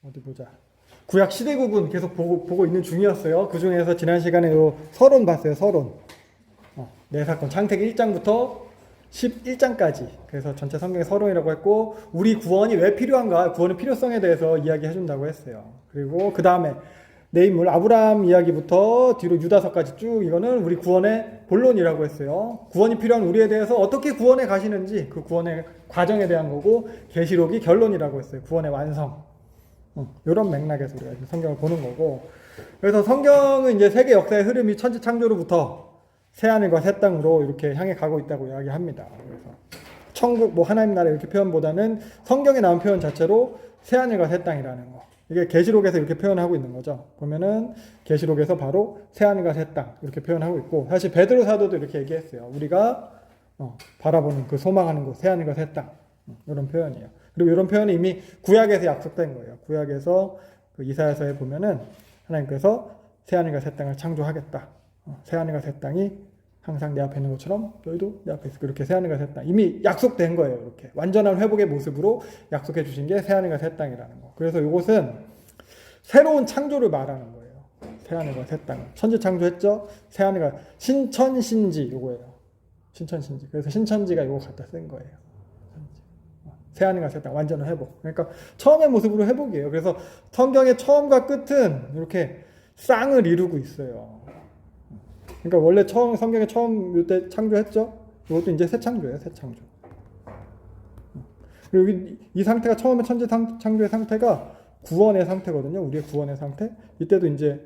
어디 보자. 구약 시대국은 계속 보고 있는 중이었어요. 그 중에서 지난 시간에 요 서론 봤어요. 서론. 네 사건 창세기 1장부터 11장까지. 그래서 전체 성경의 서론이라고 했고, 우리 구원이 왜 필요한가, 구원의 필요성에 대해서 이야기해 준다고 했어요. 그리고 그 다음에 내 인물 아브라함 이야기부터 뒤로 유다서까지 쭉 이거는 우리 구원의 본론이라고 했어요. 구원이 필요한 우리에 대해서 어떻게 구원에 가시는지 그 구원의 과정에 대한 거고, 계시록이 결론이라고 했어요. 구원의 완성. 이런 맥락에서 우리가 성경을 보는 거고, 그래서 성경은 이제 세계 역사의 흐름이 천지 창조로부터 새하늘과 새 땅으로 이렇게 향해 가고 있다고 이야기합니다. 그래서 천국, 뭐 하나님 나라 이렇게 표현보다는 성경에 나온 표현 자체로 새하늘과 새 땅이라는 거. 이게 계시록에서 이렇게 표현하고 있는 거죠. 보면은 계시록에서 바로 새하늘과 새 땅 이렇게 표현하고 있고, 사실 베드로 사도도 이렇게 얘기했어요. 우리가 바라보는 그 소망하는 곳, 새하늘과 새 땅, 이런 표현이에요. 그리고 이런 표현이 이미 구약에서 약속된 거예요. 구약에서 그 이사야서에 보면은 하나님께서 새하늘과 새 땅을 창조하겠다. 새하늘과 새 땅이 항상 내 앞에 있는 것처럼 너희도 내 앞에 있을 그렇게 새하늘과 새 땅. 이미 약속된 거예요. 이렇게 완전한 회복의 모습으로 약속해 주신 게 새하늘과 새 땅이라는 거. 그래서 이것은 새로운 창조를 말하는 거예요. 새하늘과 새 땅. 천지 창조했죠. 새하늘과 신천신지 이거예요. 신천신지. 그래서 신천지가 이거 갖다 쓴 거예요. 새하늘과 새 땅 완전한 회복. 그러니까 처음의 모습으로 회복이에요. 그래서 성경의 처음과 끝은 이렇게 쌍을 이루고 있어요. 그러니까 원래 성경의 처음 이때 창조했죠. 이것도 이제 새 창조예요. 새 창조. 그리고 이 상태가 처음에 천지 창조의 상태가 구원의 상태거든요. 우리의 구원의 상태. 이때도 이제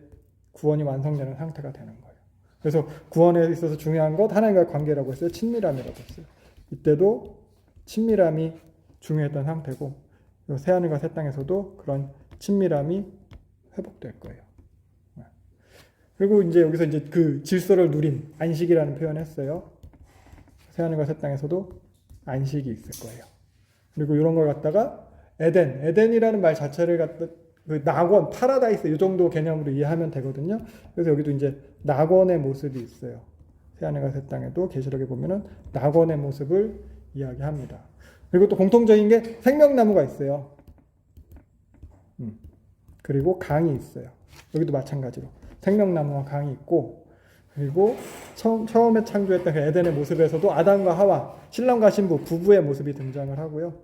구원이 완성되는 상태가 되는 거예요. 그래서 구원에 있어서 중요한 것 하나님과의 관계라고 했어요. 친밀함이라고 했어요. 이때도 친밀함이 중요했던 상태고, 새하늘과 새 땅에서도 그런 친밀함이 회복될 거예요. 그리고 이제 여기서 이제 그 질서를 누린 안식이라는 표현을 했어요. 새하늘과 새 땅에서도 안식이 있을 거예요. 그리고 이런 걸 갖다가 에덴이라는 말 자체를 갖다 그 낙원, 파라다이스 이 정도 개념으로 이해하면 되거든요. 그래서 여기도 이제 낙원의 모습이 있어요. 새하늘과 새 땅에도 계시록에 보면은 낙원의 모습을 이야기합니다. 그리고 또 공통적인 게 생명나무가 있어요. 그리고 강이 있어요. 여기도 마찬가지로 생명나무와 강이 있고, 그리고 처음에 창조했던 그 에덴의 모습에서도 아담과 하와, 신랑과 신부, 부부의 모습이 등장을 하고요.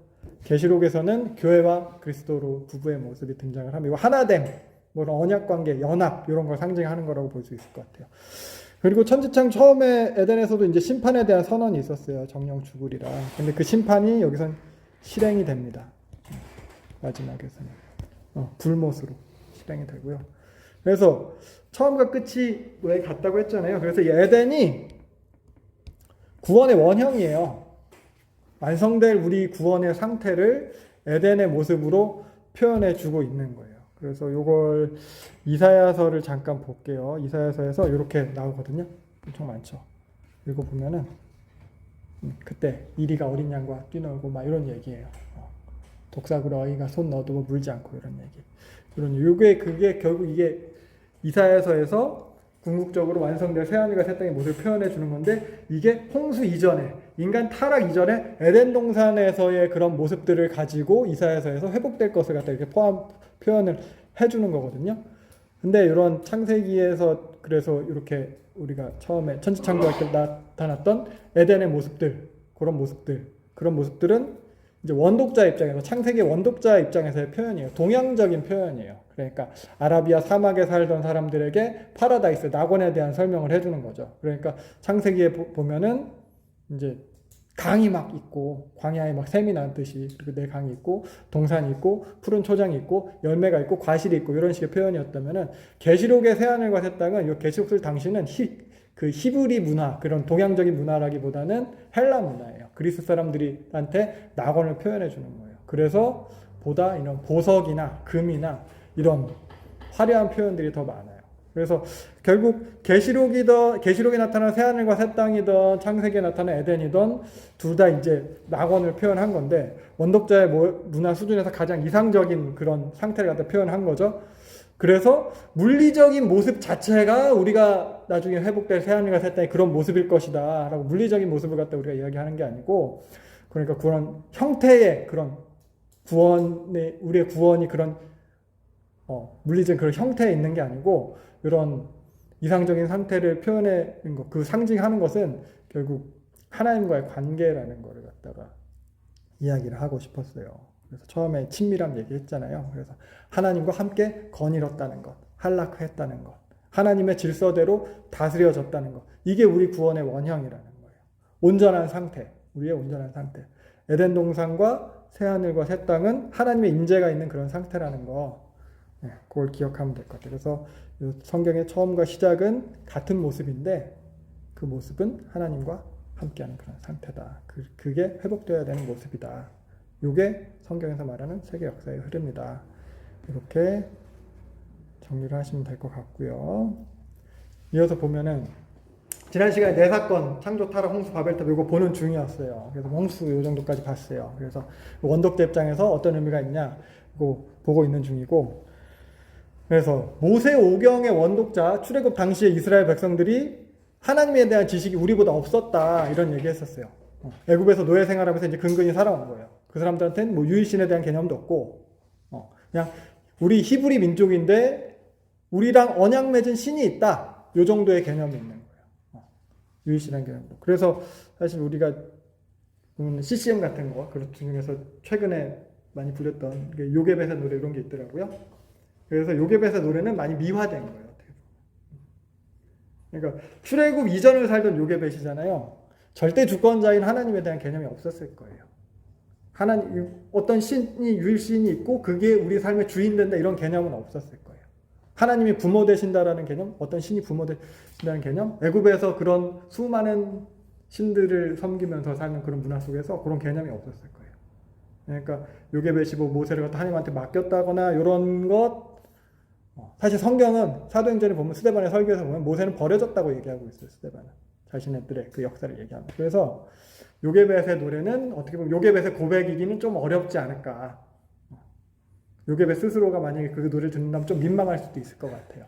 계시록에서는 교회와 그리스도로 부부의 모습이 등장을 합니다. 하나됨, 뭐 언약관계, 연합 이런 걸 상징하는 거라고 볼 수 있을 것 같아요. 그리고 천지창 처음에 에덴에서도 이제 심판에 대한 선언이 있었어요. 정령 죽으리라. 근데 그 심판이 여기선 실행이 됩니다. 마지막에서는 불못으로 실행이 되고요. 그래서 처음과 끝이 왜 같다고 했잖아요. 그래서 에덴이 구원의 원형이에요. 완성될 우리 구원의 상태를 에덴의 모습으로 표현해 주고 있는 거예요. 그래서 이걸 이사야서를 잠깐 볼게요. 이사야서에서 이렇게 나오거든요. 엄청 많죠. 읽어보면은 그때 이리가 어린 양과 뛰놀고 막 이런 얘기예요. 독사구려 어이가 손 넣어두고 물지 않고 이런 얘기. 그게 결국 이게 이사야서에서 궁극적으로 완성될 새하늘과 새 땅의 모습을 표현해 주는 건데, 이게 홍수 이전에, 인간 타락 이전에 에덴 동산에서의 그런 모습들을 가지고 이사야서에서 회복될 것을 갖다 이렇게 표현을 해주는 거거든요. 근데 이런 창세기에서 그래서 이렇게 우리가 처음에 천지창조할 때 나타났던 에덴의 모습들, 그런 모습들은 이제 원독자 입장에서, 창세기 원독자 입장에서의 표현이에요. 동양적인 표현이에요. 그러니까 아라비아 사막에 살던 사람들에게 파라다이스, 낙원에 대한 설명을 해주는 거죠. 그러니까 창세기에 보면은 이제 강이 막 있고, 광야에 막 샘이 나듯이, 그리고 내 강이 있고, 동산이 있고, 푸른 초장이 있고, 열매가 있고, 과실이 있고, 이런 식의 표현이었다면은, 계시록의 새하늘과 새 땅은, 이 계시록 쓸 당시는 그 히브리 문화, 그런 동양적인 문화라기보다는 헬라 문화예요. 그리스 사람들한테 낙원을 표현해 주는 거예요. 그래서 보다 이런 보석이나 금이나 이런 화려한 표현들이 더 많아요. 그래서 결국 계시록에 나타난 새하늘과 새 땅이든 창세기에 나타난 에덴이든 둘 다 이제 낙원을 표현한 건데, 원독자의 문화 수준에서 가장 이상적인 그런 상태를 갖다 표현한 거죠. 그래서 물리적인 모습 자체가 우리가 나중에 회복될 새하늘과 새 땅의 그런 모습일 것이다 라고 물리적인 모습을 갖다 우리가 이야기하는 게 아니고, 그러니까 그런 형태의 그런 우리의 구원이 그런 물리적인 그런 형태에 있는 게 아니고 이런 이상적인 상태를 표현하는 것, 그 상징하는 것은 결국 하나님과의 관계라는 거를 갖다가 이야기를 하고 싶었어요. 그래서 처음에 친밀함 얘기했잖아요. 그래서 하나님과 함께 거닐었다는 것, 한락했다는 것, 하나님의 질서대로 다스려졌다는 것. 이게 우리 구원의 원형이라는 거예요. 온전한 상태, 우리의 온전한 상태. 에덴 동산과 새하늘과 새 땅은 하나님의 임재가 있는 그런 상태라는 거. 그걸 기억하면 될 것 같아요. 그래서 성경의 처음과 시작은 같은 모습인데 그 모습은 하나님과 함께하는 그런 상태다. 그게 회복되어야 되는 모습이다. 이게 성경에서 말하는 세계 역사의 흐름이다. 이렇게 정리를 하시면 될 것 같고요. 이어서 보면은 지난 시간에 네 사건 창조, 타락, 홍수, 바벨탑 이거 보는 중이었어요. 그래서 홍수 요 정도까지 봤어요. 그래서 원독자 입장에서 어떤 의미가 있냐 이거 보고 있는 중이고, 그래서 모세 오경의 원독자 출애굽 당시에 이스라엘 백성들이 하나님에 대한 지식이 우리보다 없었다 이런 얘기했었어요. 애굽에서 노예 생활하면서 이제 근근히 살아온 거예요. 그 사람들한테는 뭐 유일신에 대한 개념도 없고 그냥 우리 히브리 민족인데 우리랑 언약 맺은 신이 있다 요 정도의 개념이 있는 거예요. 유일신한 개념도. 그래서 사실 우리가 CCM 같은 거 그 중에서 최근에 많이 불렸던 요게벳의 노래 이런 게 있더라고요. 그래서 요게벳의 노래는 많이 미화된 거예요. 그러니까 출애굽 이전을 살던 요게벳이잖아요. 절대 주권자인 하나님에 대한 개념이 없었을 거예요. 하나님 어떤 신이 유일신이 있고 그게 우리 삶의 주인 된다 이런 개념은 없었을 거예요. 하나님이 부모 되신다라는 개념, 어떤 신이 부모 되신다는 개념, 애굽에서 그런 수많은 신들을 섬기면서 사는 그런 문화 속에서 그런 개념이 없었을 거예요. 그러니까 요게벳이 뭐 모세를 갖다 하나님한테 맡겼다거나 이런 것, 사실 성경은 사도행전에 보면 스데반의 설교에서 보면 모세는 버려졌다고 얘기하고 있어요. 스데반은 자신들의 그 역사를 얘기합니다. 그래서 요게벳의 노래는 어떻게 보면 요게벳의 고백이기는 좀 어렵지 않을까. 요게벳 스스로가 만약에 그 노래를 듣는다면 좀 민망할 수도 있을 것 같아요.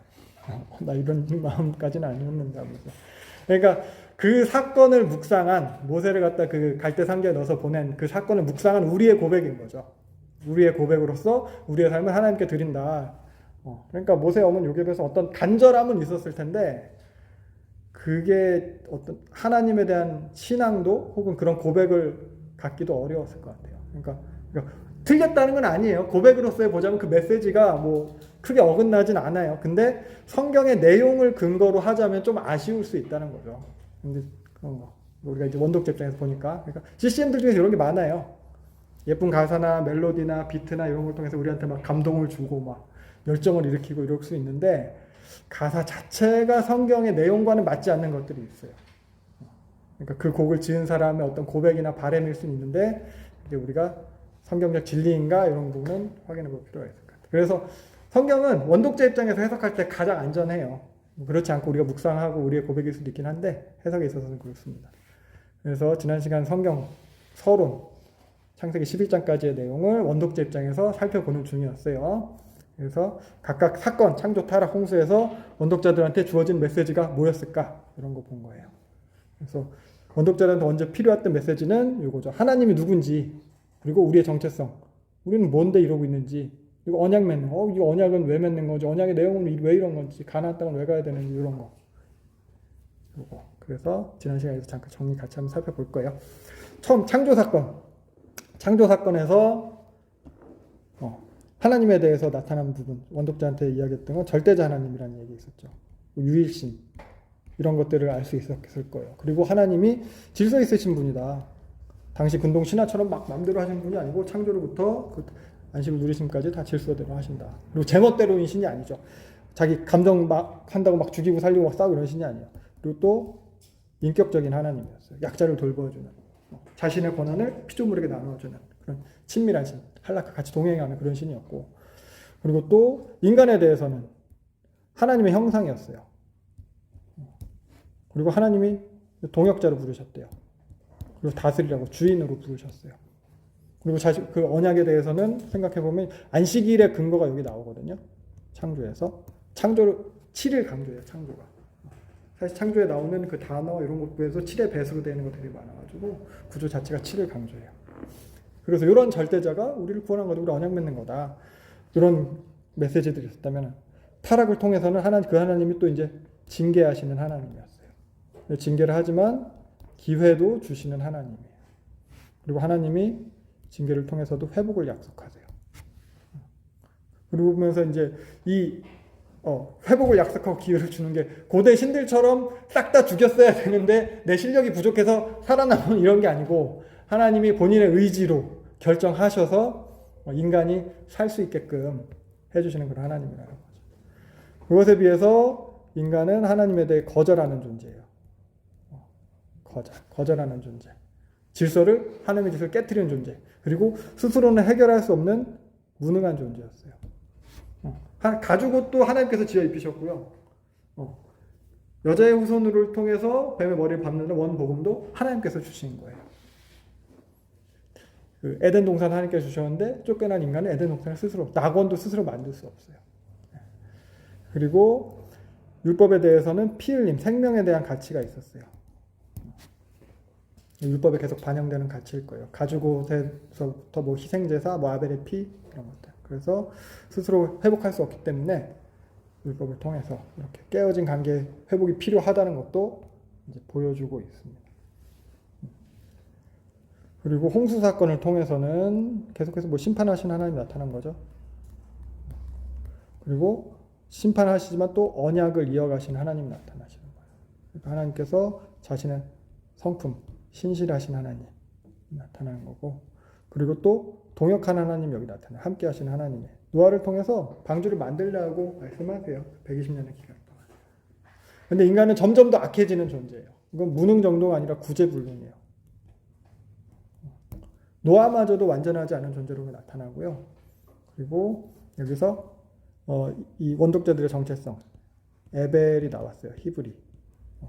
나 이런 마음까지는 아니었는다면서. 그러니까 그 사건을 묵상한, 모세를 갖다 그 갈대 상자에 넣어서 보낸 그 사건을 묵상한 우리의 고백인 거죠. 우리의 고백으로서 우리의 삶을 하나님께 드린다. 그러니까 모세 어머니 요게벳에서 어떤 간절함은 있었을 텐데 그게 어떤 하나님에 대한 신앙도 혹은 그런 고백을 갖기도 어려웠을 것 같아요. 그러니까 틀렸다는 건 아니에요. 고백으로서의 보자면 그 메시지가 뭐 크게 어긋나진 않아요. 근데 성경의 내용을 근거로 하자면 좀 아쉬울 수 있다는 거죠. 근데 그런 거 우리가 이제 원독자 입장에서 보니까, 그러니까 CCM들 중에서 이런 게 많아요. 예쁜 가사나 멜로디나 비트나 이런 걸 통해서 우리한테 막 감동을 주고 막 열정을 일으키고 이럴 수 있는데 가사 자체가 성경의 내용과는 맞지 않는 것들이 있어요. 그러니까 그 곡을 지은 사람의 어떤 고백이나 바램일 수는 있는데 이제 우리가 성경적 진리인가 이런 부분은 확인해 볼 필요가 있을 것 같아요. 그래서 성경은 원독자 입장에서 해석할 때 가장 안전해요. 그렇지 않고 우리가 묵상하고 우리의 고백일 수도 있긴 한데 해석에 있어서는 그렇습니다. 그래서 지난 시간 성경 서론 창세기 11장까지의 내용을 원독자 입장에서 살펴보는 중이었어요. 그래서 각각 사건, 창조, 타락, 홍수에서 원독자들한테 주어진 메시지가 뭐였을까? 이런 거 본 거예요. 그래서 원독자들한테 먼저 필요했던 메시지는 이거죠. 하나님이 누군지, 그리고 우리의 정체성, 우리는 뭔데 이러고 있는지, 그리고 언약 맺는 거, 이 언약은 왜 맺는 거지, 언약의 내용은 왜 이런 건지, 가나안 땅은 왜 가야 되는지 이런 거. 요거. 그래서 지난 시간에서 잠깐 정리 같이 한번 살펴볼 거예요. 처음 창조 사건, 창조 사건에서 하나님에 대해서 나타난 부분, 원독자한테 이야기했던 건 절대자 하나님이라는 얘기 있었죠. 유일신, 이런 것들을 알 수 있었을 거예요. 그리고 하나님이 질서 있으신 분이다. 당시 근동 신화처럼 막 마음대로 하신 분이 아니고 창조로부터 그 안식을 누리심까지 다 질서대로 하신다. 그리고 제멋대로인 신이 아니죠. 자기 감정 막 한다고 막 죽이고 살리고 막 싸우고 이런 신이 아니에요. 그리고 또 인격적인 하나님이었어요. 약자를 돌보아주는, 자신의 권한을 피조물에게 나누어주는 그런 친밀한 신, 한락과 같이 동행하는 그런 신이었고, 그리고 또 인간에 대해서는 하나님의 형상이었어요. 그리고 하나님이 동역자로 부르셨대요. 그리고 다스리라고 주인으로 부르셨어요. 그리고 그 언약에 대해서는 생각해보면 안식일의 근거가 여기 나오거든요. 창조에서. 창조를 7일 강조해요. 창조가. 사실 창조에 나오는 그 단어 이런 것에서 7의 배수로 되는 것들이 많아가지고 구조 자체가 7을 강조해요. 그래서 이런 절대자가 우리를 구원한 거다. 우리 언약 맺는 거다. 이런 메시지들이 있었다면 타락을 통해서는 그 하나님이 또 이제 징계하시는 하나님이었어요. 징계를 하지만 기회도 주시는 하나님이에요. 그리고 하나님이 징계를 통해서도 회복을 약속하세요. 그리고 보면서 이제 이 회복을 약속하고 기회를 주는 게 고대 신들처럼 싹 다 죽였어야 되는데 내 실력이 부족해서 살아남은 이런 게 아니고 하나님이 본인의 의지로 결정하셔서 인간이 살 수 있게끔 해주시는 그런 하나님이라는 거죠. 그것에 비해서 인간은 하나님에 대해 거절하는 존재예요. 거절하는 존재. 하나님의 질서를 깨트리는 존재. 그리고 스스로는 해결할 수 없는 무능한 존재였어요. 가죽 또 하나님께서 지어 입히셨고요. 여자의 후손을 통해서 뱀의 머리를 밟는 원복음도 하나님께서 주신 거예요. 그 에덴 동산 하나님께서 주셨는데 쫓겨난 인간은 에덴 동산을 스스로, 낙원도 스스로 만들 수 없어요. 그리고 율법에 대해서는 피 흘림, 생명에 대한 가치가 있었어요. 율법에 계속 반영되는 가치일 거예요. 가죽 옷에서부터 희생제사, 아벨의 피 이런 것들. 그래서 스스로 회복할 수 없기 때문에 율법을 통해서 이렇게 깨어진 관계 회복이 필요하다는 것도 이제 보여주고 있습니다. 그리고 홍수 사건을 통해서는 계속해서 심판하신 하나님이 나타난 거죠. 그리고 심판하시지만 또 언약을 이어가신 하나님이 나타나시는 거예요. 그러니까 하나님께서 자신의 성품, 신실하신 하나님 나타나는 거고, 그리고 또 동역하는 하나님 여기 나타나요. 함께 하시는 하나님이 노아를 통해서 방주를 만들려고 말씀하세요. 120년의 기간 동안. 근데 인간은 점점 더 악해지는 존재예요. 이건 무능 정도가 아니라 구제불능이에요. 노아마저도 완전하지 않은 존재로 나타나고요. 그리고 여기서 이 원독자들의 정체성, 에벨이 나왔어요. 히브리.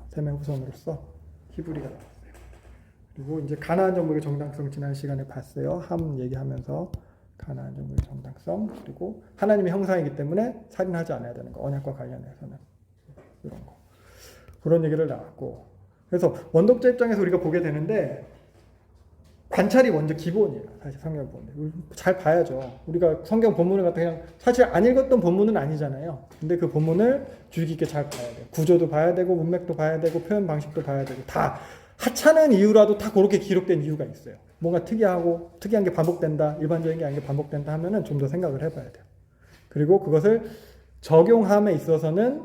셈의 후손으로서 히브리가 나왔어요. 그리고 이제 가나안 정복의 정당성 지난 시간에 봤어요. 함 얘기하면서 가나안 정복의 정당성, 그리고 하나님의 형상이기 때문에 살인하지 않아야 되는 거, 언약과 관련해서는 이런 거, 그런 얘기를 나왔고, 그래서 원독자 입장에서 우리가 보게 되는데 관찰이 먼저 기본이에요. 사실 성경 보는데 잘 봐야죠. 우리가 성경 본문을 갖다 그냥 사실 안 읽었던 본문은 아니잖아요. 근데 그 본문을 주의 깊게 잘 봐야 돼요. 구조도 봐야 되고 문맥도 봐야 되고 표현 방식도 봐야 되고, 다 하찮은 이유라도 다 그렇게 기록된 이유가 있어요. 뭔가 특이한 게 반복된다, 일반적인 게 아닌 게 반복된다 하면은 좀 더 생각을 해봐야 돼요. 그리고 그것을 적용함에 있어서는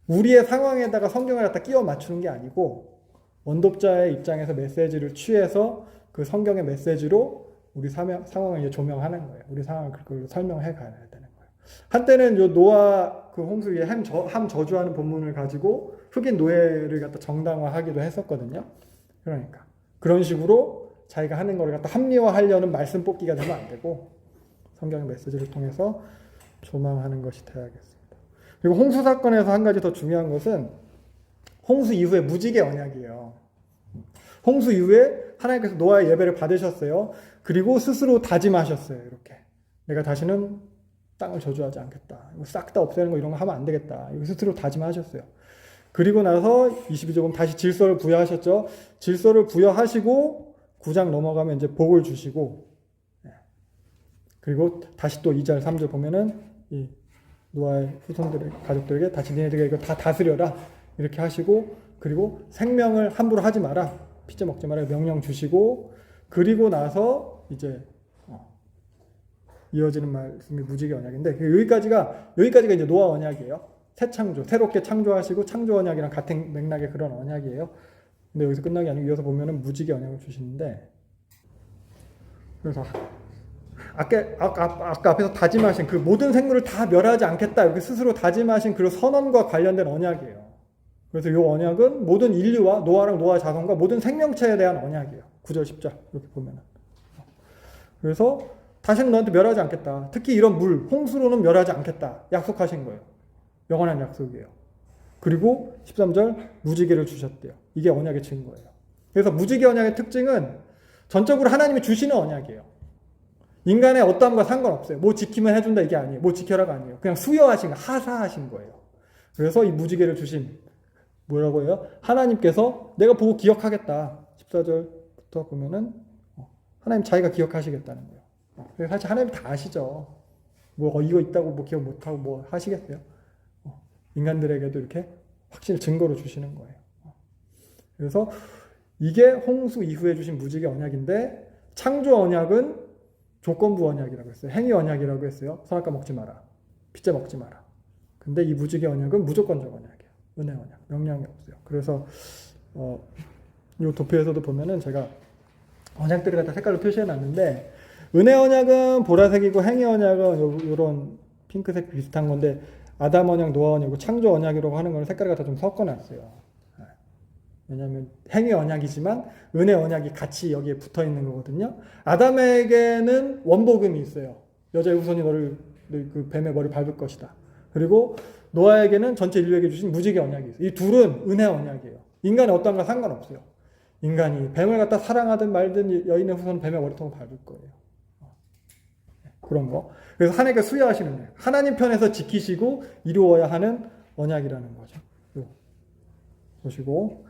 우리의 상황에다가 성경을 갖다 끼워 맞추는 게 아니고 원독자의 입장에서 메시지를 취해서 그 성경의 메시지로 우리 상황을 이제 조명하는 거예요. 우리 상황을 그걸로 설명해 가야 되는 거예요. 한때는 요 노아 그 홍수 위에 함 저주하는 본문을 가지고 흑인 노예를 갖다 정당화하기도 했었거든요. 그러니까 그런 식으로 자기가 하는 거를 갖다 합리화하려는 말씀 뽑기가 되면 안 되고 성경의 메시지를 통해서 조망하는 것이 되어야겠습니다. 그리고 홍수 사건에서 한 가지 더 중요한 것은 홍수 이후에 무지개 언약이에요. 홍수 이후에 하나님께서 노아의 예배를 받으셨어요. 그리고 스스로 다짐하셨어요. 이렇게 내가 다시는 땅을 저주하지 않겠다. 이거 싹 다 없애는 거 이런 거 하면 안 되겠다. 이거 스스로 다짐하셨어요. 그리고 나서 22조금 다시 질서를 부여하셨죠. 질서를 부여하시고 9장 넘어가면 이제 복을 주시고, 그리고 다시 또 2절 3절 보면은 이 노아의 후손들의 가족들에게 다시 니네들에게 이거 다 다스려라 이렇게 하시고, 그리고 생명을 함부로 하지 마라, 피째 먹지 마라 명령 주시고, 그리고 나서 이제 이어지는 말씀이 무지개 언약인데, 여기까지가 이제 노아 언약이에요. 새 창조, 새롭게 창조하시고 창조 언약이랑 같은 맥락의 그런 언약이에요. 근데 여기서 끝나게 아니고 이어서 보면은 무지개 언약을 주시는데, 그래서 아까 앞에서 다짐하신 그 모든 생물을 다 멸하지 않겠다 이렇게 스스로 다짐하신 그 선언과 관련된 언약이에요. 그래서 이 언약은 모든 인류와 노아랑 노아 자손과 모든 생명체에 대한 언약이에요. 9절 10절 이렇게 보면은. 그래서 다시는 너한테 멸하지 않겠다. 특히 이런 홍수로는 멸하지 않겠다 약속하신 거예요. 영원한 약속이에요. 그리고 13절 무지개를 주셨대요. 이게 언약의 증거예요. 그래서 무지개 언약의 특징은 전적으로 하나님이 주시는 언약이에요. 인간의 어떠함과 상관없어요. 뭐 지키면 해준다 이게 아니에요. 뭐 지켜라가 아니에요. 그냥 수여하신 거, 하사하신 거예요. 그래서 이 무지개를 주신, 뭐라고 해요? 하나님께서 내가 보고 기억하겠다. 14절부터 보면은 하나님 자기가 기억하시겠다는 거예요. 그래서 사실 하나님이 다 아시죠. 뭐 이거 있다고 뭐 기억 못하고 뭐 하시겠어요? 인간들에게도 이렇게 확실히 증거로 주시는 거예요. 그래서 이게 홍수 이후에 주신 무지개 언약인데 창조 언약은 조건부 언약이라고 했어요. 행위 언약이라고 했어요. 선악과 먹지 마라. 핏째 먹지 마라. 근데 이 무지개 언약은 무조건적 언약이에요. 은혜 언약. 명령이 없어요. 그래서 이 도표에서도 보면은 제가 언약들을 갖다 색깔로 표시해 놨는데 은혜 언약은 보라색이고 행위 언약은 요런 핑크색 비슷한 건데 아담 언약, 노아 언약이고 창조 언약이라고 하는 걸 색깔을 갖다 좀 섞어 놨어요. 왜냐하면 행위 언약이지만 은혜 언약이 같이 여기에 붙어 있는 거거든요. 아담에게는 원복음이 있어요. 여자의 후손이 너를 그 뱀의 머리 밟을 것이다. 그리고 노아에게는 전체 인류에게 주신 무지개 언약이 있어요. 이 둘은 은혜 언약이에요. 인간의 어떠한가 상관없어요. 인간이 뱀을 갖다 사랑하든 말든 여인의 후손은 뱀의 머리통을 밟을 거예요. 그런 거. 그래서 하나님께 수여하시는 거예요. 하나님 편에서 지키시고 이루어야 하는 언약이라는 거죠. 보시고.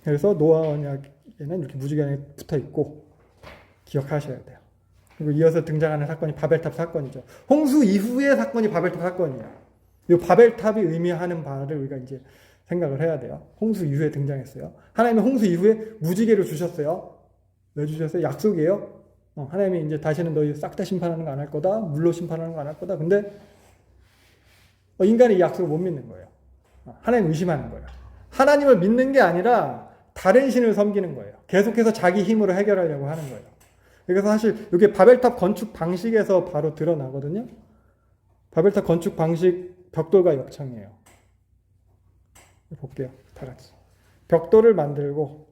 그래서 노아 언약에는 이렇게 무지개 언약이 붙어 있고 기억하셔야 돼요. 그리고 이어서 등장하는 사건이 바벨탑 사건이죠. 홍수 이후의 사건이 바벨탑 사건이에요. 이 바벨탑이 의미하는 바를 우리가 이제 생각을 해야 돼요. 홍수 이후에 등장했어요. 하나님이 홍수 이후에 무지개를 주셨어요. 왜 주셨어요? 약속이에요. 하나님이 이제 다시는 너희 싹 다 심판하는 거 안 할 거다. 물로 심판하는 거 안 할 거다. 근데 인간이 이 약속을 못 믿는 거예요. 하나님 의심하는 거예요. 하나님을 믿는 게 아니라 다른 신을 섬기는 거예요. 계속해서 자기 힘으로 해결하려고 하는 거예요. 그래서 사실 이게 바벨탑 건축 방식에서 바로 드러나거든요. 바벨탑 건축 방식 벽돌과 역청이에요. 볼게요. 다 같이. 벽돌을 만들고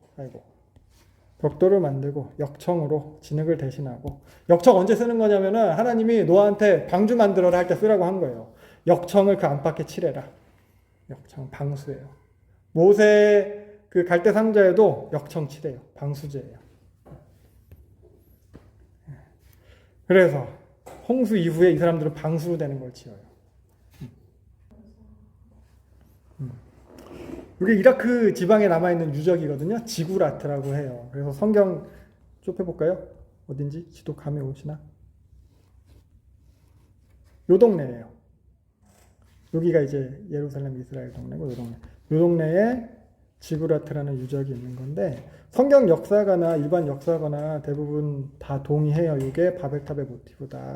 역청으로 진흙을 대신하고. 역청 언제 쓰는 거냐면은 하나님이 노아한테 방주 만들어라 할 때 쓰라고 한 거예요. 역청을 그 안팎에 칠해라. 역청 방수예요. 모세 그 갈대 상자에도 역청 칠해요. 방수제예요. 그래서 홍수 이후에 이 사람들은 방수로 되는 걸 지어요. 이게 이라크 지방에 남아있는 유적이거든요. 지구라트라고 해요. 그래서 성경 좁혀볼까요? 어딘지 지도 감이 오시나? 요 동네예요. 여기가 이제 예루살렘 이스라엘 동네고 요 동네에 지구라트라는 유적이 있는 건데 성경 역사가나 일반 역사가나 대부분 다 동의해요. 이게 바벨탑의 모티브다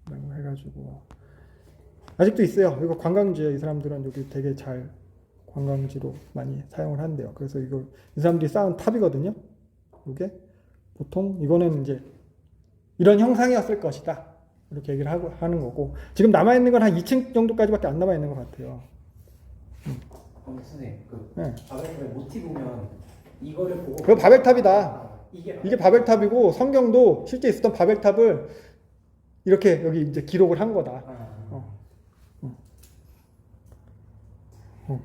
라고 해가지고 아직도 있어요. 이거 관광지예요. 이 사람들은 여기 되게 잘 관광지로 많이 사용을 한대요. 그래서 이거 이 사람들이 쌓은 탑이거든요. 이게 보통 이거는 이제 이런 형상이었을 것이다 이렇게 얘기를 하는 거고 지금 남아있는 건 한 2층 정도까지밖에 안 남아있는 것 같아요. 선생님, 네. 바벨탑의 모티브면 이거를 보고 그거 바벨탑이다. 이게 바벨탑이고 성경도 실제 있었던 바벨탑을 이렇게 여기 이제 기록을 한 거다.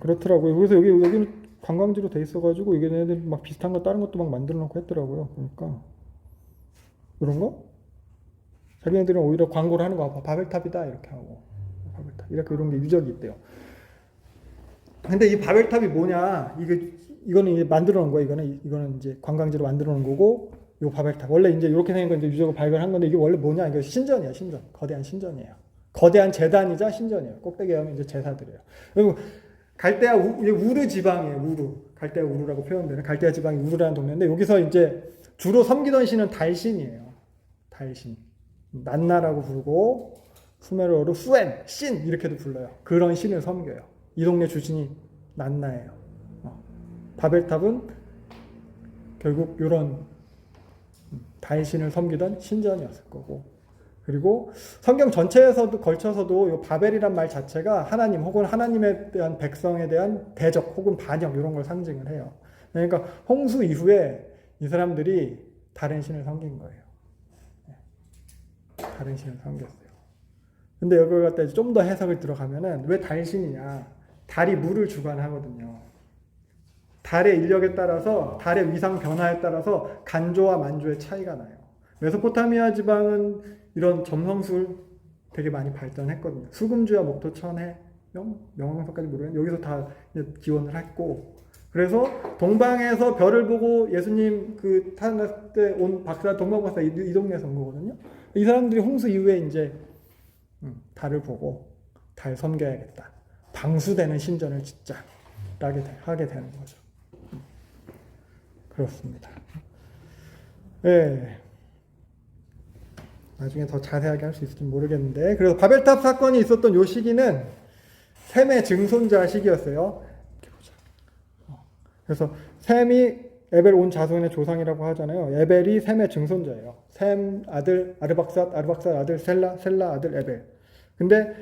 그렇더라고요. 그래서 여기는 관광지로 돼 있어가지고 이게 얘네들 막 비슷한 거 다른 것도 막 만들어 놓고 했더라고요. 그러니까 이런 거 자기네들은 오히려 광고를 하는 거 바벨탑이다 이렇게 하고 바벨탑 이렇게 이런 게 유적이 있대요. 근데 이 바벨탑이 뭐냐? 이거는 이제 만들어 놓은 거예요. 이거는 이제 관광지로 만들어 놓은 거고, 요 바벨탑. 원래 이제 이렇게 생긴 건 이제 유적을 발견한 건데, 이게 원래 뭐냐? 이거 신전이에요, 신전. 거대한 신전이에요. 거대한 제단이자 신전이에요. 꼭대기에 하면 이제 제사드려요. 그리고 갈대아 우르 지방이에요, 우르. 갈대아 우르라고 표현되는 갈대아 지방이 우르라는 동네인데, 여기서 이제 주로 섬기던 신은 달신이에요. 달신. 난나라고 부르고, 수메르어로 수엔, 신 이렇게도 불러요. 그런 신을 섬겨요. 이 동네 주신이 난나예요. 바벨탑은 결국 이런 달신을 섬기던 신전이었을 거고 그리고 성경 전체에서도 걸쳐서도 이 바벨이란 말 자체가 하나님 혹은 하나님에 대한 백성에 대한 대적 혹은 반역 이런 걸 상징을 해요. 그러니까 홍수 이후에 이 사람들이 다른 신을 섬긴 거예요. 다른 신을 섬겼어요. 근데 여기 갖다 좀 더 해석을 들어가면은 왜 달신이냐? 달이 물을 주관하거든요. 달의 인력에 따라서 달의 위상 변화에 따라서 간조와 만조의 차이가 나요. 메소포타미아 지방은 이런 점성술 되게 많이 발전했거든요. 수금주와 목토, 천해, 명왕성까지 모르겠는데 여기서 다 기원을 했고 그래서 동방에서 별을 보고 예수님 그 태어났을 때 온 박사 동방박사 이 동네에서 온 거거든요. 이 사람들이 홍수 이후에 이제 달을 보고 달 섬겨야겠다. 방수되는 신전을 짓자. 라게 하게 되는 거죠. 그렇습니다. 네. 나중에 더 자세하게 할 수 있을지 모르겠는데, 그래서 바벨탑 사건이 있었던 요 시기는 셈의 증손자 시기였어요. 이렇게 보자. 그래서 셈이 에벨 온 자손의 조상이라고 하잖아요. 에벨이 셈의 증손자예요. 셈 아들 아르박삿, 아르박삿 아들 셀라, 셀라 아들 에벨. 근데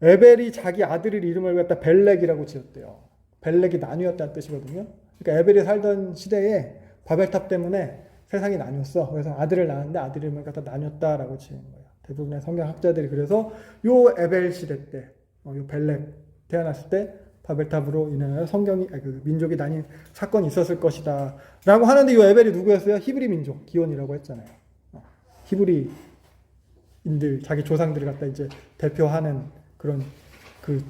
에벨이 자기 아들의 이름을 갖다 벨렉이라고 지었대요. 벨렉이 나뉘었다는 뜻이거든요. 그러니까 에벨이 살던 시대에 바벨탑 때문에 세상이 나뉘었어. 그래서 아들을 낳았는데 아들 이름을 갖다 나뉘었다라고 지은 거예요. 대부분의 성경학자들이 그래서 요 에벨 시대 때, 요 벨렉 태어났을 때 바벨탑으로 인하여 성경이 그 민족이 나뉜 사건이 있었을 것이다라고 하는데 요 에벨이 누구였어요? 히브리 민족 기온이라고 했잖아요. 히브리인들 자기 조상들을 갖다 이제 대표하는 그런 그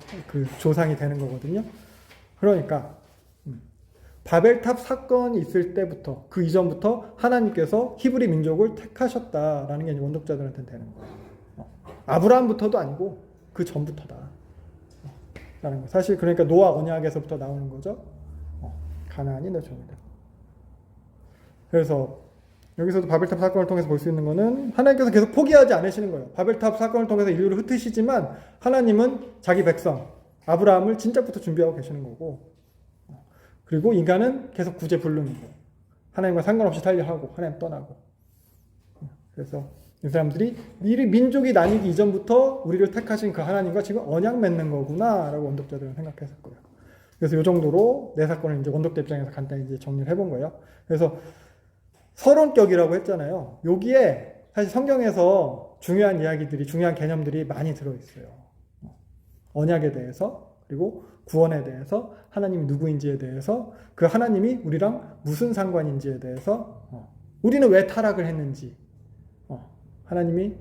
조상이 되는 거거든요. 그러니까 바벨탑 사건이 있을 때부터 그 이전부터 하나님께서 히브리 민족을 택하셨다라는 게 원독자들한테는 되는 거예요. 아브라함부터도 아니고 그 전부터다. 라는 거. 사실 그러니까 노아 언약에서부터 나오는 거죠. 가나안이 내 종이다. 그래서 여기서도 바벨탑 사건을 통해서 볼 수 있는 거는 하나님께서 계속 포기하지 않으시는 거예요. 바벨탑 사건을 통해서 인류를 흩으시지만 하나님은 자기 백성 아브라함을 진짜부터 준비하고 계시는 거고, 그리고 인간은 계속 구제불능이고 하나님과 상관없이 살려하고 하나님 떠나고. 그래서 이 사람들이 미리 민족이 나뉘기 이전부터 우리를 택하신 그 하나님과 지금 언약 맺는 거구나 라고 원독자들은 생각했을 거예요. 그래서 이 정도로 내 사건을 이제 원독자 입장에서 간단히 이제 정리를 해본 거예요. 그래서 서론격이라고 했잖아요. 여기에 사실 성경에서 중요한 이야기들이, 중요한 개념들이 많이 들어있어요. 언약에 대해서, 그리고 구원에 대해서, 하나님이 누구인지에 대해서, 그 하나님이 우리랑 무슨 상관인지에 대해서, 우리는 왜 타락을 했는지, 하나님이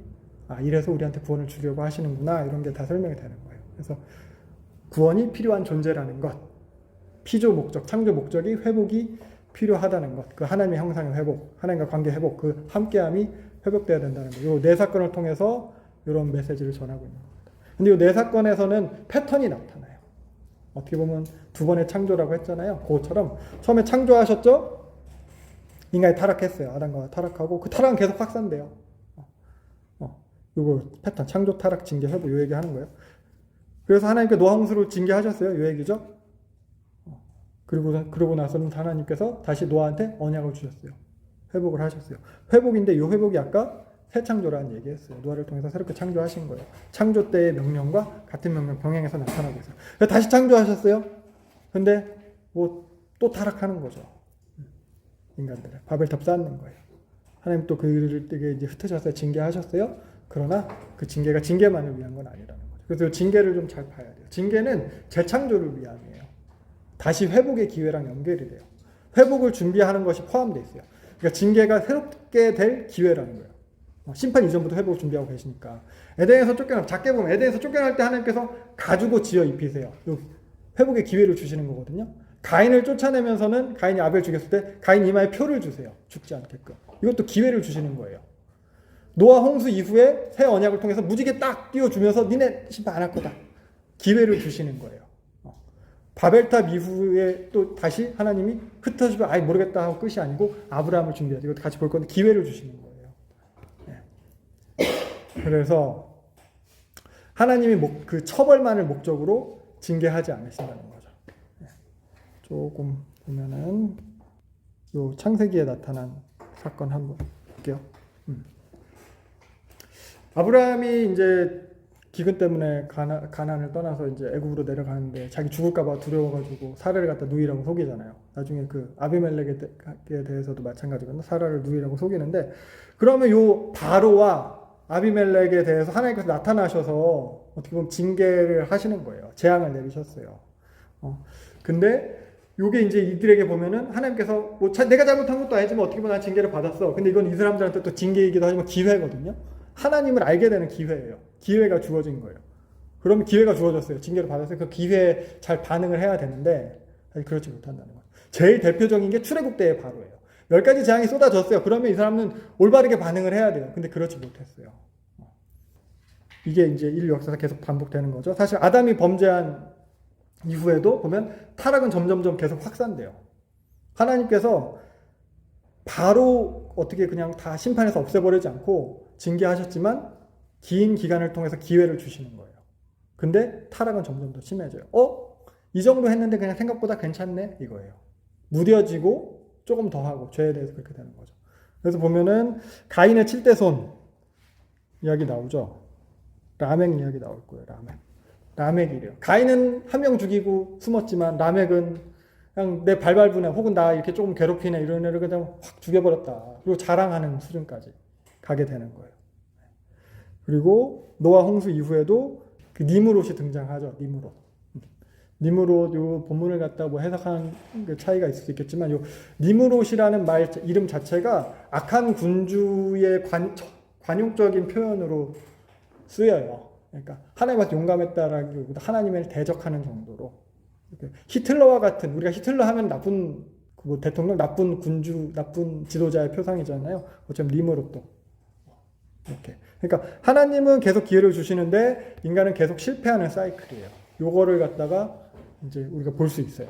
이래서 우리한테 구원을 주려고 하시는구나, 이런 게 다 설명이 되는 거예요. 그래서 구원이 필요한 존재라는 것, 피조 목적, 창조 목적이 회복이 필요하다는 것, 그 하나님의 형상의 회복, 하나님과 관계 회복, 그 함께함이 회복돼야 된다는 것, 이 네 사건을 통해서 이런 메시지를 전하고 있는 겁니다. 근데 이 네 사건에서는 패턴이 나타나요. 어떻게 보면 두 번의 창조라고 했잖아요. 그것처럼 처음에 창조하셨죠? 인간이 타락했어요. 아담과 타락하고 그 타락은 계속 확산돼요. 이거 패턴, 창조, 타락, 징계, 회복, 요 얘기하는 거예요. 그래서 하나님께 노아 홍수를 징계하셨어요. 요 얘기죠. 그러고 나서는 하나님께서 다시 노아한테 언약을 주셨어요. 회복을 하셨어요. 회복인데 이 회복이 아까 새 창조라는 얘기했어요. 노아를 통해서 새롭게 창조하신 거예요. 창조 때의 명령과 같은 명령 병행해서 나타나고 있어요. 다시 창조하셨어요. 근데 뭐 또 타락하는 거죠. 인간들을 바벨탑 쌓는 거예요. 하나님 또 그들을 이제 흩으셨어요. 징계하셨어요. 그러나 그 징계가 징계만을 위한 건 아니라는 거죠. 그래서 징계를 좀 잘 봐야 돼요. 징계는 재창조를 위함이에요. 다시 회복의 기회랑 연결이 돼요. 회복을 준비하는 것이 포함되어 있어요. 그러니까 징계가 새롭게 될 기회라는 거예요. 심판 이전부터 회복을 준비하고 계시니까. 에덴에서 쫓겨나, 작게 보면 에덴에서 쫓겨날 때 하나님께서 가지고 지어 입히세요. 회복의 기회를 주시는 거거든요. 가인을 쫓아내면서는 가인이 아벨 죽였을 때 가인 이마에 표를 주세요. 죽지 않게끔. 이것도 기회를 주시는 거예요. 노아 홍수 이후에 새 언약을 통해서 무지개 딱 띄워주면서 니네 심판 안 할 거다. 기회를 주시는 거예요. 바벨탑 이후에 또 다시 하나님이 흩어지면 아예 모르겠다 하고 끝이 아니고 아브라함을 준비하죠. 이것도 같이 볼 건데 기회를 주시는 거예요. 네. 그래서 하나님이 그 처벌만을 목적으로 징계하지 않으신다는 거죠. 네. 조금 보면은 요 창세기에 나타난 사건 한번 볼게요. 아브라함이 이제 기근 때문에 가나안을 떠나서 이제 애굽으로 내려가는데 자기 죽을까봐 두려워가지고 사라를 갖다 누이라고 속이잖아요. 나중에 그 아비멜렉에 대해서도 마찬가지거든요. 사라를 누이라고 속이는데, 그러면 요 바로와 아비멜렉에 대해서 하나님께서 나타나셔서 어떻게 보면 징계를 하시는 거예요. 재앙을 내리셨어요. 근데 요게 이제 이들에게 보면은 하나님께서 뭐 내가 잘못한 것도 아니지만 어떻게 보면 난 징계를 받았어. 근데 이건 이 사람들한테 또 징계이기도 하지만 기회거든요. 하나님을 알게 되는 기회예요. 기회가 주어진 거예요. 그러면 기회가 주어졌어요. 징계를 받았어요. 그 기회에 잘 반응을 해야 되는데 사실 그렇지 못한다는 거예요. 제일 대표적인 게 출애굽 때의 바로예요. 10가지 재앙이 쏟아졌어요. 그러면 이 사람은 올바르게 반응을 해야 돼요. 근데 그렇지 못했어요. 이게 이제 인류 역사에서 계속 반복되는 거죠. 사실 아담이 범죄한 이후에도 보면 타락은 점점점 계속 확산돼요. 하나님께서 바로 어떻게 그냥 다 심판해서 없애버리지 않고 징계하셨지만 긴 기간을 통해서 기회를 주시는 거예요. 근데 타락은 점점 더 심해져요. 이 정도 했는데 그냥 생각보다 괜찮네? 이거예요. 무뎌지고 조금 더 하고 죄에 대해서 그렇게 되는 거죠. 그래서 보면은 가인의 7대 손 이야기 나오죠. 라멕 이야기 나올 거예요. 라멕이래요. 가인은 한 명 죽이고 숨었지만 라멕은 그냥 내 발발부네 혹은 나 이렇게 조금 괴롭히네 이런 애를 그냥 확 죽여버렸다. 그리고 자랑하는 수준까지 가게 되는 거예요. 그리고 노아 홍수 이후에도 그 니므롯이 등장하죠. 니므롯 요 본문을 갖다 뭐 해석하는 그 차이가 있을 수 있겠지만 요 니므롯이라는 말 이름 자체가 악한 군주의 관용적인 표현으로 쓰여요. 그러니까 하나님 앞에 용감했다라기보다 하나님을 대적하는 정도로. 히틀러와 같은 우리가 히틀러 하면 나쁜 뭐 대통령, 나쁜 군주, 나쁜 지도자의 표상이잖아요. 어쩌면 니므롯도 이렇게. 그러니까 하나님은 계속 기회를 주시는데 인간은 계속 실패하는 사이클이에요. 요거를 갖다가 이제 우리가 볼 수 있어요.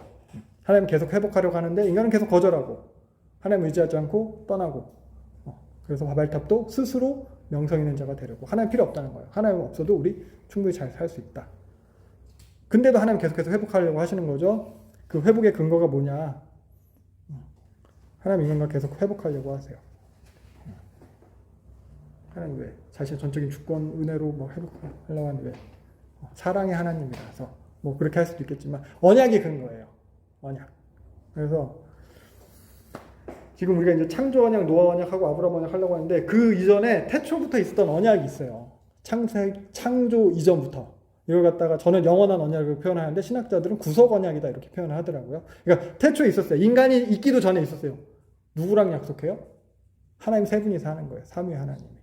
하나님 계속 회복하려고 하는데 인간은 계속 거절하고 하나님 의지하지 않고 떠나고. 그래서 바벨탑도 스스로 명성 있는 자가 되려고. 하나님 필요 없다는 거예요. 하나님 없어도 우리 충분히 잘 살 수 있다. 근데도 하나님 계속해서 회복하려고 하시는 거죠. 그 회복의 근거가 뭐냐? 하나님 인간과 계속 회복하려고 하세요. 하나님 왜? 자신의 전적인 주권 은혜로 뭐 회복하려고 하는 왜? 사랑의 하나님이라서 뭐 그렇게 할 수도 있겠지만 언약이 근거예요. 언약. 그래서 지금 우리가 이제 창조 언약, 노아 언약하고 아브라함 언약 하려고 하는데 그 이전에 태초부터 있었던 언약이 있어요. 창조 이전부터. 이걸 갖다가 저는 영원한 언약을 표현하는데 신학자들은 구속 언약이다 이렇게 표현을 하더라고요. 그러니까 태초에 있었어요. 인간이 있기도 전에 있었어요. 누구랑 약속해요? 하나님 세 분이서 하는 거예요. 삼위 하나님이.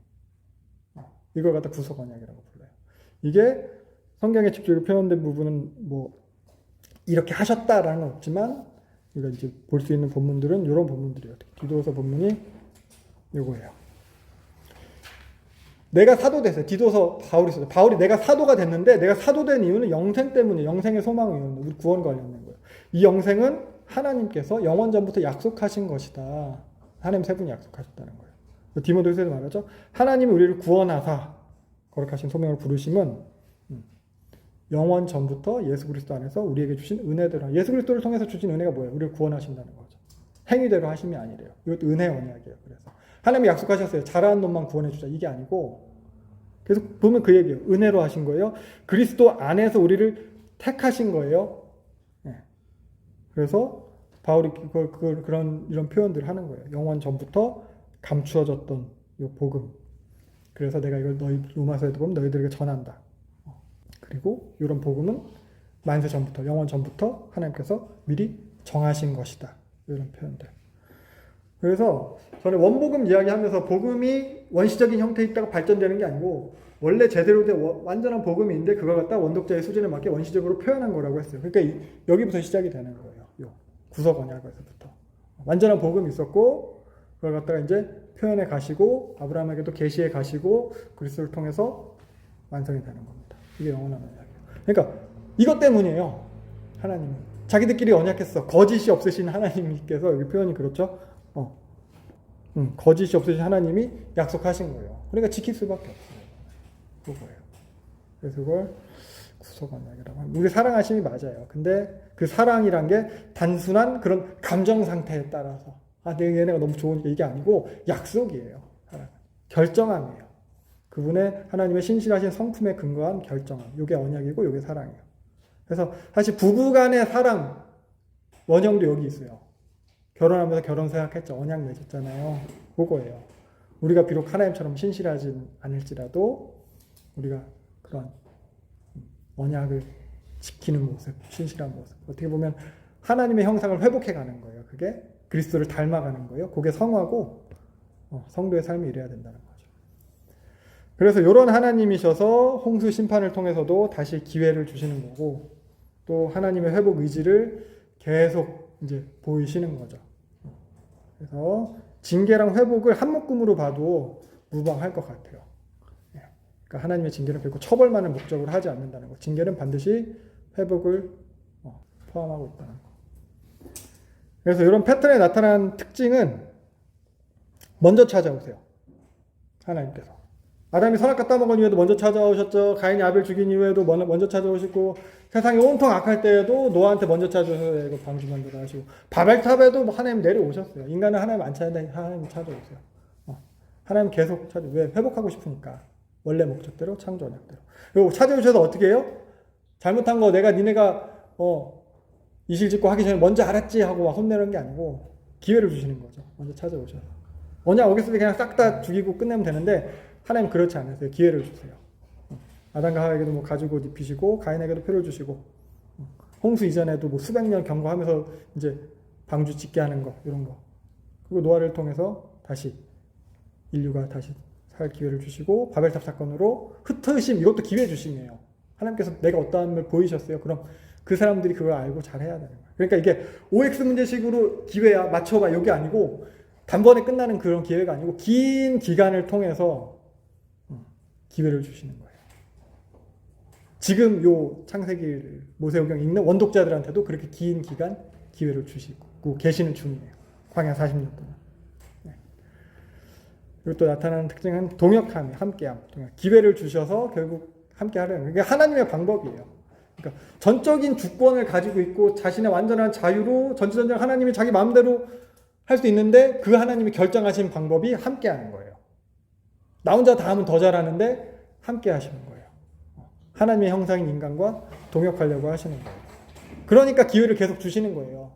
이걸 갖다 구속 언약이라고 불러요. 이게 성경에 직접 표현된 부분은 뭐 이렇게 하셨다라는 건 없지만 우리가 이제 볼 수 있는 본문들은 이런 본문들이에요. 디도서 본문이 이거예요. 내가 사도 됐어요. 디도서 바울이 썼어요. 바울이 내가 사도가 됐는데 내가 사도된 이유는 영생 때문이에요. 영생의 소망이에요. 우리 구원 관련된 거예요. 이 영생은 하나님께서 영원 전부터 약속하신 것이다. 하나님 세 분이 약속하셨다는 거예요. 디모데후서에서 말하죠. 하나님이 우리를 구원하사 거룩하신 소명을 부르심은 영원 전부터 예수 그리스도 안에서 우리에게 주신 은혜대로 예수 그리스도를 통해서 주신 은혜가 뭐예요? 우리를 구원하신다는 거죠. 행위대로 하심이 아니래요. 이것도 은혜 언약이에요. 그래서 하나님이 약속하셨어요. 잘하는 놈만 구원해 주자. 이게 아니고 계속 보면 그 얘기예요. 은혜로 하신 거예요. 그리스도 안에서 우리를 택하신 거예요. 네. 그래서 바울이 그런 이런 표현들을 하는 거예요. 영원 전부터 감추어졌던 이 복음. 그래서 내가 이걸 로마서에도 보면 너희들에게 전한다. 그리고 이런 복음은 만세 전부터, 영원 전부터 하나님께서 미리 정하신 것이다. 이런 표현들. 그래서 저는 원복음 이야기하면서 복음이 원시적인 형태에 있다가 발전되는 게 아니고 원래 제대로 된 완전한 복음이 있는데 그걸 갖다 원독자의 수준에 맞게 원시적으로 표현한 거라고 했어요. 그러니까 여기부터 시작이 되는 거예요. 요 구속 언약에서부터. 완전한 복음이 있었고 그걸 갖다가 이제 표현해 가시고 아브라함에게도 계시해 가시고 그리스도를 통해서 완성이 되는 겁니다. 이게 영원한 언약이에요. 그러니까 이것 때문이에요. 하나님은 자기들끼리 언약했어. 거짓이 없으신 하나님께서 여기 표현이 그렇죠. 거짓이 없으신 하나님이 약속하신 거예요. 그러니까 지킬 수밖에 없어요. 그거예요. 그래서 그걸 구속 언약이라고 합니다. 우리 사랑하심이 맞아요. 근데 그 사랑이란 게 단순한 그런 감정 상태에 따라서 내 얘네가 너무 좋으니까 이게 아니고 약속이에요. 결정함이에요. 그분의 하나님의 신실하신 성품에 근거한 결정함. 이게 언약이고 이게 사랑이에요. 그래서 사실 부부 간의 사랑 원형도 여기 있어요. 결혼하면서 결혼 생각했죠. 언약 맺었잖아요. 그거예요. 우리가 비록 하나님처럼 신실하지 않을지라도 우리가 그런 언약을 지키는 모습, 신실한 모습. 어떻게 보면 하나님의 형상을 회복해가는 거예요. 그게 그리스도를 닮아가는 거예요. 그게 성화고 성도의 삶이 이래야 된다는 거죠. 그래서 이런 하나님이셔서 홍수 심판을 통해서도 다시 기회를 주시는 거고 또 하나님의 회복 의지를 계속 이제 보이시는 거죠. 그래서 징계랑 회복을 한 묶음으로 봐도 무방할 것 같아요. 그러니까 하나님의 징계는 결코 처벌만을 목적으로 하지 않는다는 거. 징계는 반드시 회복을 포함하고 있다는 거. 그래서 이런 패턴에 나타난 특징은 먼저 찾아오세요. 하나님께서. 아담이 선악과 따먹은 이후에도 먼저 찾아오셨죠. 가인이 아벨 죽인 이후에도 먼저 찾아오시고, 세상이 온통 악할 때에도 노아한테 먼저 찾아오셔서 이거 방주 만들어 하시고, 바벨탑에도 하나님 내려오셨어요. 인간은 하나님 안 찾는데 하나님 찾아오세요. 하나님 계속 왜? 회복하고 싶으니까. 원래 목적대로, 창조 언약대로. 그리고 찾아오셔서 어떻게 해요? 잘못한 거 니네가 이실직고 하기 전에 먼저 알았지 하고 혼내는 게 아니고 기회를 주시는 거죠. 먼저 찾아오셔서. 언약 어겼을 때 그냥 싹 다 죽이고 끝내면 되는데 하나님 그렇지 않으세요. 기회를 주세요. 아담과 하와에게도 뭐 가죽옷 입히시고 가인에게도 표를 주시고 홍수 이전에도 뭐 수백 년 경고하면서 이제 방주 짓게 하는 거 이런 거. 그리고 노아를 통해서 다시 인류가 다시 살 기회를 주시고 바벨탑 사건으로 흩으심 이것도 기회 주심이에요. 하나님께서 내가 어떠함을 보이셨어요. 그럼 그 사람들이 그걸 알고 잘해야 되는 거예요. 그러니까 이게 OX 문제식으로 기회야 맞춰봐 여기 아니고 단번에 끝나는 그런 기회가 아니고 긴 기간을 통해서 기회를 주시는 거예요. 지금 요 창세기 모세오경 읽는 원독자들한테도 그렇게 긴 기간 기회를 주시고 계시는 중이에요. 광야 40년 동안. 네. 그리고 또 나타나는 특징은 동역함이 함께함. 기회를 주셔서 결국 함께하려는 그게 하나님의 방법이에요. 그러니까 전적인 주권을 가지고 있고 자신의 완전한 자유로 전지전능 하나님이 자기 마음대로 할 수 있는데 그 하나님이 결정하신 방법이 함께하는 거예요. 나 혼자 다 하면 더 잘하는데 함께 하시는 거예요. 하나님의 형상인 인간과 동역하려고 하시는 거예요. 그러니까 기회를 계속 주시는 거예요.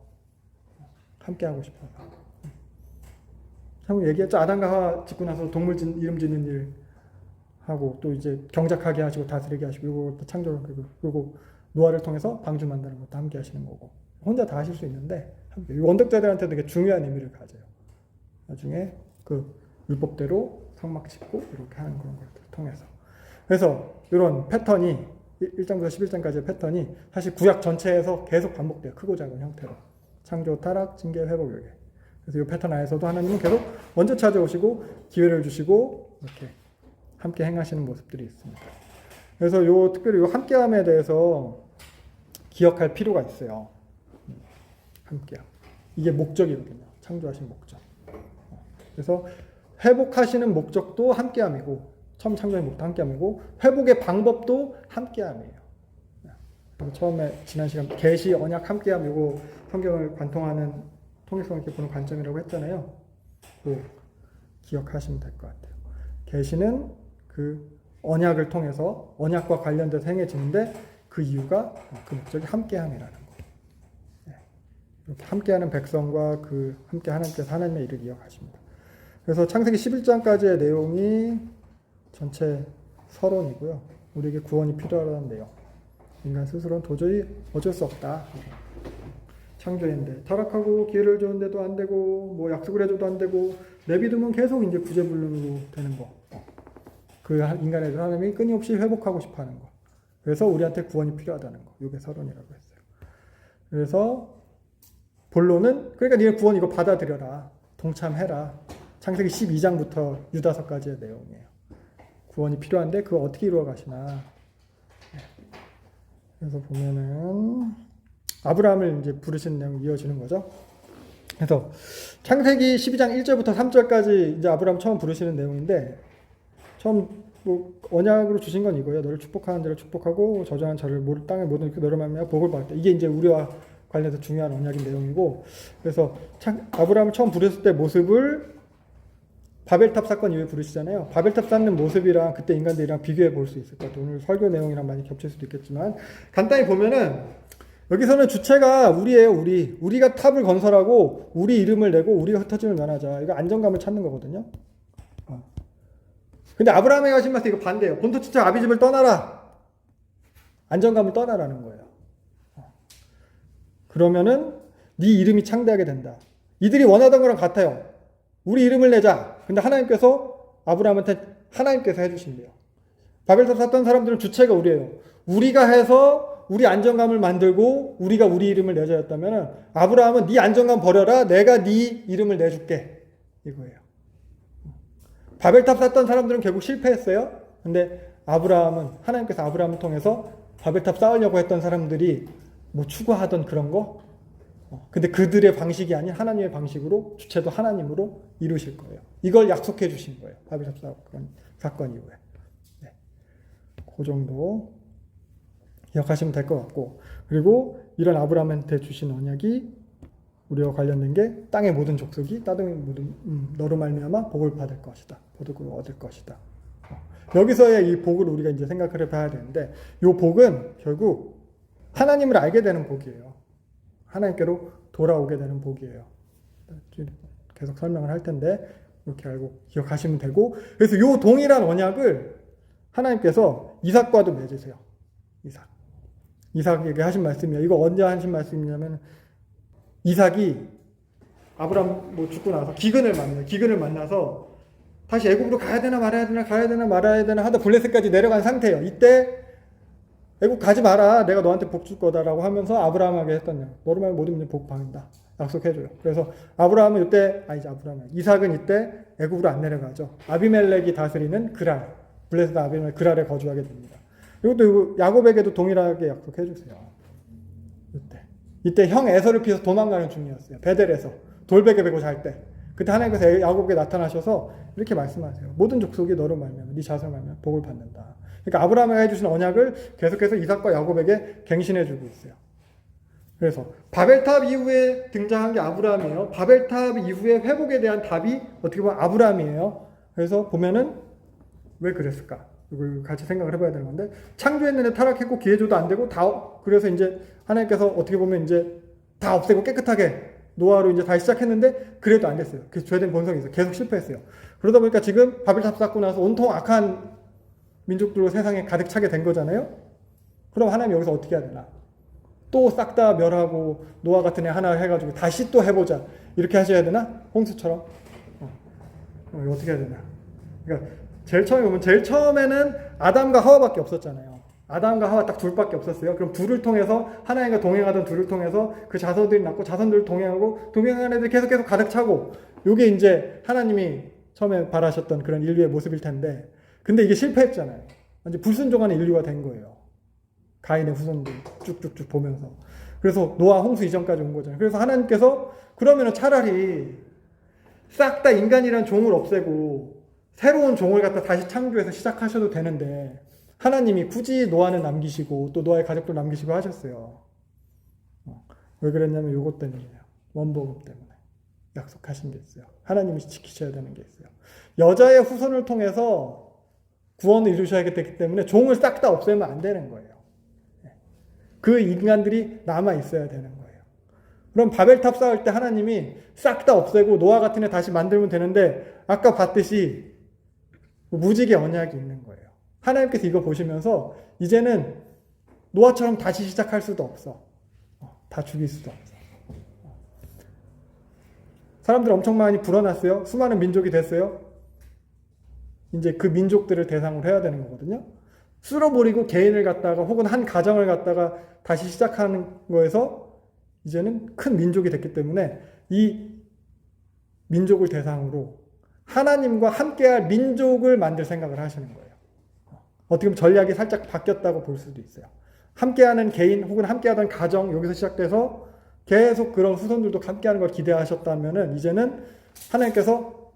함께 하고 싶어서. 참 얘기했죠. 아담과 하와 짓고 나서 동물 이름 짓는 일 하고 또 이제 경작하게 하시고 다스리게 하시고 그리고 또 창조를 그리고 노아를 통해서 방주 만드는 것도 함께 하시는 거고 혼자 다 하실 수 있는데 원독자들한테도 되게 중요한 의미를 가져요. 나중에 그 율법대로 성막 짓고 이렇게 하는 그런 것들을 통해서 그래서 이런 패턴이 1장부터 11장까지의 패턴이 사실 구약 전체에서 계속 반복돼요. 크고 작은 형태로 창조, 타락, 징계, 회복 이렇게. 그래서 이 패턴 안에서도 하나님은 계속 먼저 찾아오시고 기회를 주시고 이렇게 함께 행하시는 모습들이 있습니다. 그래서 특별히 요 함께함에 대해서 기억할 필요가 있어요. 함께함. 이게 목적이거든요. 창조하신 목적. 그래서 회복하시는 목적도 함께함이고 처음 창조의 목적도 함께함이고 회복의 방법도 함께함이에요. 그래서 처음에 지난 시간 계시, 언약, 함께함 이거 성경을 관통하는 통일성 있게 보는 관점이라고 했잖아요. 또 기억하시면 될 것 같아요. 계시는 그 언약을 통해서 언약과 관련돼서 행해지는데 그 이유가 그 목적이 함께함이라는 거. 이렇게 함께하는 백성과 그 함께 하나님께서 하나님의 일을 이어가십니다. 그래서 창세기 11장까지의 내용이 전체 서론이고요. 우리에게 구원이 필요하다는 내용. 인간 스스로는 도저히 어쩔 수 없다. 창조인데 타락하고 기회를 줬는데도 안 되고 뭐 약속을 해줘도 안 되고 내비두면 계속 이제 구제불능으로 되는 거. 그 인간에 대해서 하나님이 끊임없이 회복하고 싶어하는 거. 그래서 우리한테 구원이 필요하다는 거. 이게 서론이라고 했어요. 그래서 본론은 그러니까 니네 구원 이거 받아들여라. 동참해라. 창세기 12장부터 유다서까지의 내용이에요. 구원이 필요한데 그거 어떻게 이루어 가시나. 그래서 보면은 아브라함을 이제 부르시는 내용이 이어지는 거죠. 그래서 창세기 12장 1절부터 3절까지 이제 아브라함 처음 부르시는 내용인데 처음 뭐 언약으로 주신 건 이거예요. 너를 축복하는 자를 축복하고 저주하는 자를 땅의 모든 너를 말미암아 복을 받을 때 이게 이제 우리와 관련해서 중요한 언약인 내용이고 그래서 아브라함을 처음 부르실 때 모습을 바벨탑 사건 이후에 부르시잖아요. 바벨탑 쌓는 모습이랑 그때 인간들이랑 비교해 볼 수 있을 것 같아요. 오늘 설교 내용이랑 많이 겹칠 수도 있겠지만 간단히 보면은 여기서는 주체가 우리예요. 우리가 탑을 건설하고 우리 이름을 내고 우리가 흩어짐을 면하자. 이거 안정감을 찾는 거거든요. 근데 아브라함에게 하신 말씀 이거 반대예요. 본토 주체 아비집을 떠나라. 안정감을 떠나라는 거예요. 그러면은 네 이름이 창대하게 된다. 이들이 원하던 거랑 같아요. 우리 이름을 내자. 근데 하나님께서 아브라함한테 하나님께서 해주신대요. 바벨탑 샀던 사람들은 주체가 우리예요. 우리가 해서 우리 안정감을 만들고 우리가 우리 이름을 내자였다면 아브라함은 네 안정감 버려라. 내가 네 이름을 내줄게. 이거예요. 바벨탑 샀던 사람들은 결국 실패했어요. 근데 아브라함은 하나님께서 아브라함을 통해서 바벨탑 쌓으려고 했던 사람들이 뭐 추구하던 그런 거 근데 그들의 방식이 아닌 하나님의 방식으로 주체도 하나님으로 이루실 거예요. 이걸 약속해 주신 거예요. 바벨탑 사건 이후에. 네. 그 정도 기억하시면 될 것 같고 그리고 이런 아브라함한테 주신 언약이 우리와 관련된 게 땅의 모든 족속이 땅의 모든 너로 말미암아 복을 받을 것이다. 복을 얻을 것이다. 여기서의 이 복을 우리가 이제 생각을 해봐야 되는데 이 복은 결국 하나님을 알게 되는 복이에요. 하나님께로 돌아오게 되는 복이에요. 계속 설명을 할 텐데 이렇게 알고 기억하시면 되고 그래서 이 동일한 언약을 하나님께서 이삭과도 맺으세요. 이삭에게 하신 말씀이에요. 이거 언제 하신 말씀이냐면 이삭이 아브라함 뭐 죽고 나서 기근을 만나요. 기근을 만나서 다시 애굽으로 가야 되나 말아야 되나 가야 되나 말아야 되나 하다 블레셋까지 내려간 상태예요. 이때 애굽 가지 마라. 내가 너한테 복 줄 거다라고 하면서 아브라함에게 했던 약. 너로 말하면 모든 민족 복 받는다. 약속해줘요. 그래서 아브라함은 이때 이삭은 이때 애굽으로 안 내려가죠. 아비멜렉이 다스리는 그랄 블레셋 아비멜렉 그랄에 거주하게 됩니다. 이것도 야곱에게도 동일하게 약속해주세요. 이때 형 에서를 피해서 도망가는 중이었어요. 베델에서 돌베개 베고 잘 때. 그때 하나님께서 야곱에게 나타나셔서 이렇게 말씀하세요. 모든 족속이 너로 말미암아 네 자손을 말미암아 복을 받는다. 그러니까 아브라함에게 해주신 언약을 계속해서 이삭과 야곱에게 갱신해주고 있어요. 그래서 바벨탑 이후에 등장한 게 아브라함이에요. 바벨탑 이후에 회복에 대한 답이 어떻게 보면 아브라함이에요. 그래서 보면은 왜 그랬을까? 이걸 같이 생각을 해봐야 되는 건데 창조했는데 타락했고 기회줘도 안 되고 그래서 이제 하나님께서 어떻게 보면 이제 다 없애고 깨끗하게 노아로 이제 다시 시작했는데 그래도 안 됐어요. 그 죄된 본성이 있어요. 계속 실패했어요. 그러다 보니까 지금 바벨탑 쌓고 나서 온통 악한 민족들로 세상에 가득 차게 된 거잖아요. 그럼 하나님 여기서 어떻게 해야 되나? 또 싹 다 멸하고 노아 같은 애 하나 해가지고 다시 또 해보자 이렇게 하셔야 되나? 홍수처럼 이거 어떻게 해야 되나? 그러니까 제일 처음에는 아담과 하와밖에 없었잖아요. 아담과 하와 딱 둘밖에 없었어요. 그럼 둘을 통해서 하나님과 동행하던 둘을 통해서 그 자손들이 낳고 자손들을 동행하고 동행하는 애들 계속 가득 차고 이게 이제 하나님이 처음에 바라셨던 그런 인류의 모습일 텐데 근데 이게 실패했잖아요. 완전 불순종하는 인류가 된 거예요. 가인의 후손들 쭉쭉쭉 보면서. 그래서 노아 홍수 이전까지 온 거잖아요. 그래서 하나님께서 그러면은 차라리 싹 다 인간이란 종을 없애고 새로운 종을 갖다 다시 창조해서 시작하셔도 되는데 하나님이 굳이 노아는 남기시고 또 노아의 가족도 남기시고 하셨어요. 왜 그랬냐면 요것 때문이에요. 원복음 때문에. 약속하신 게 있어요. 하나님이 지키셔야 되는 게 있어요. 여자의 후손을 통해서 구원을 이루셔야 되기 때문에 종을 싹 다 없애면 안 되는 거예요. 그 인간들이 남아 있어야 되는 거예요. 그럼 바벨탑 쌓을 때 하나님이 싹 다 없애고 노아 같은 애 다시 만들면 되는데 아까 봤듯이 무지개 언약이 있는 거예요. 하나님께서 이거 보시면서 이제는 노아처럼 다시 시작할 수도 없어. 다 죽일 수도 없어. 사람들 엄청 많이 불어났어요. 수많은 민족이 됐어요. 이제 그 민족들을 대상으로 해야 되는 거거든요. 쓸어버리고 개인을 갖다가 혹은 한 가정을 갖다가 다시 시작하는 거에서 이제는 큰 민족이 됐기 때문에 이 민족을 대상으로 하나님과 함께할 민족을 만들 생각을 하시는 거예요. 어떻게 보면 전략이 살짝 바뀌었다고 볼 수도 있어요. 함께하는 개인 혹은 함께하던 가정 여기서 시작돼서 계속 그런 후손들도 함께하는 걸 기대하셨다면은 이제는 하나님께서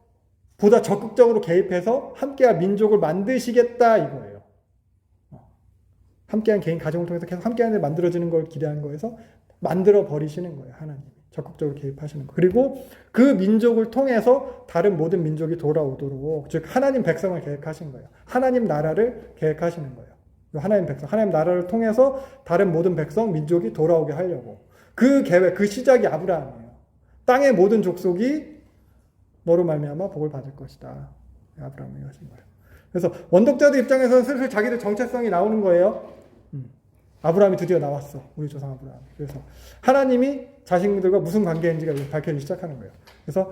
보다 적극적으로 개입해서 함께할 민족을 만드시겠다 이거예요. 함께한 개인 가정을 통해서 계속 함께하는 일 만들어지는 걸 기대하는 거에서 만들어 버리시는 거예요. 하나님이 적극적으로 개입하시는 거. 그리고 그 민족을 통해서 다른 모든 민족이 돌아오도록 즉 하나님 백성을 계획하신 거예요. 하나님 나라를 계획하시는 거예요. 하나님 백성, 하나님 나라를 통해서 다른 모든 백성, 민족이 돌아오게 하려고. 그 계획, 그 시작이 아브라함이에요. 땅의 모든 족속이 너로 말미암아 복을 받을 것이다. 아브라함이 하신 거예요. 그래서 원독자들 입장에서는 슬슬 자기들 정체성이 나오는 거예요. 아브라함이 드디어 나왔어. 우리 조상 아브라함. 그래서 하나님이 자신들과 무슨 관계인지가 밝혀지기 시작하는 거예요. 그래서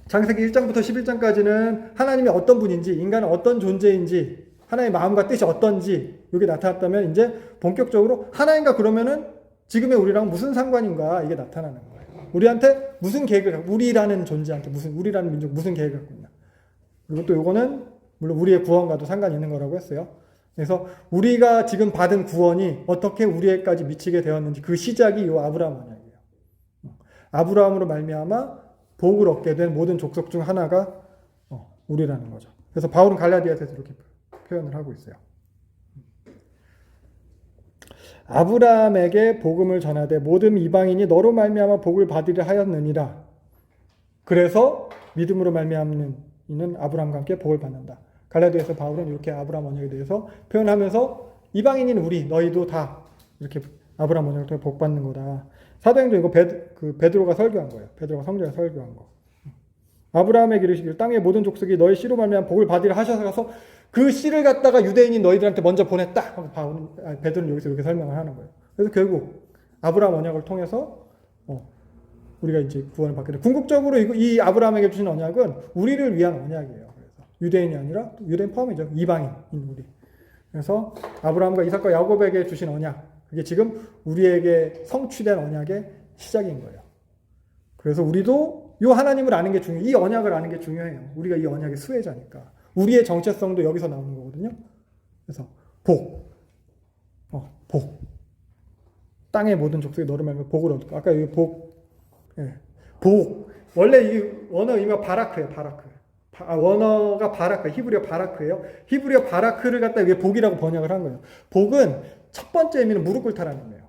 창세기 1장부터 11장까지는 하나님이 어떤 분인지, 인간은 어떤 존재인지, 하나님의 마음과 뜻이 어떤지 이게 나타났다면 이제 본격적으로 하나님과 그러면은 지금의 우리랑 무슨 상관인가 이게 나타나는 거예요. 우리한테 무슨 계획을 갖고 우리라는 존재한테 우리라는 민족 무슨 계획을 갖고 있나. 그리고 또 요거는 물론 우리의 구원과도 상관이 있는 거라고 했어요. 그래서 우리가 지금 받은 구원이 어떻게 우리에까지 미치게 되었는지 그 시작이 이 아브라함 언약이에요. 아브라함으로 말미암아 복을 얻게 된 모든 족속 중 하나가 우리라는 거죠. 그래서 바울은 갈라디아서에서 이렇게 표현을 하고 있어요. 아브라함에게 복음을 전하되 모든 이방인이 너로 말미암아 복을 받으려 하였느니라. 그래서 믿음으로 말미암는 이는 아브라함과 함께 복을 받는다. 갈라디아서 바울은 이렇게 아브라함 언약에 대해서 표현하면서 이방인인 우리 너희도 다 이렇게 아브라함 언약을 통해 복 받는 거다. 사도행전 이거 베드로가 설교한 거예요. 베드로가 성전에 설교한 거. 아브라함에게 이르시기를 땅의 모든 족속이 너희 씨로 말미암아 복을 받으려 하셔서 그 씨를 갖다가 유대인인 너희들한테 먼저 보냈다. 베드로는 여기서 이렇게 설명을 하는 거예요. 그래서 결국 아브라함 언약을 통해서 우리가 이제 구원을 받게 돼. 궁극적으로 이 아브라함에게 주신 언약은 우리를 위한 언약이에요. 그래서 유대인이 아니라 유대인 포함이죠. 이방인인 우리. 그래서 아브라함과 이삭과 야곱에게 주신 언약, 그게 지금 우리에게 성취된 언약의 시작인 거예요. 그래서 우리도 이 하나님을 아는 게 중요해요. 이 언약을 아는 게 중요해요. 우리가 이 언약의 수혜자니까. 우리의 정체성도 여기서 나오는 거거든요. 그래서 복. 땅의 모든 족속이 너를 말면 복을 얻을까. 아까 여기 복. 예. 복. 원래 이 원어 이거 바라크예요. 바라크. 원어가 바라크. 히브리어 바라크예요. 히브리어 바라크를 갖다 위에 복이라고 번역을 한 거예요. 복은 첫 번째 의미는 무릎 꿇다라는 의미예요.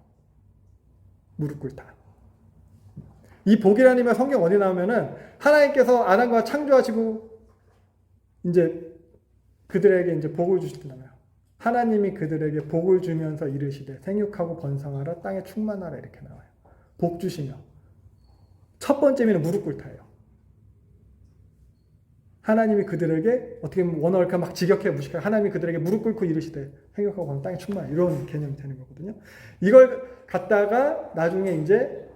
무릎 꿇다. 이 복이라는 의미가 성경 어디 나오면은 하나님께서 아담과 창조하시고 이제 그들에게 이제 복을 주실 때 나와요. 하나님이 그들에게 복을 주면서 이르시되 생육하고 번성하라 땅에 충만하라 이렇게 나와요. 복 주시며 첫 번째 의미는 무릎 꿇다예요. 하나님이 그들에게 어떻게 보면 원어를 막 직역해 무식하게 하나님이 그들에게 무릎 꿇고 이르시되 생육하고 번성 땅에 충만하라 이런 개념이 되는 거거든요. 이걸 갖다가 나중에 이제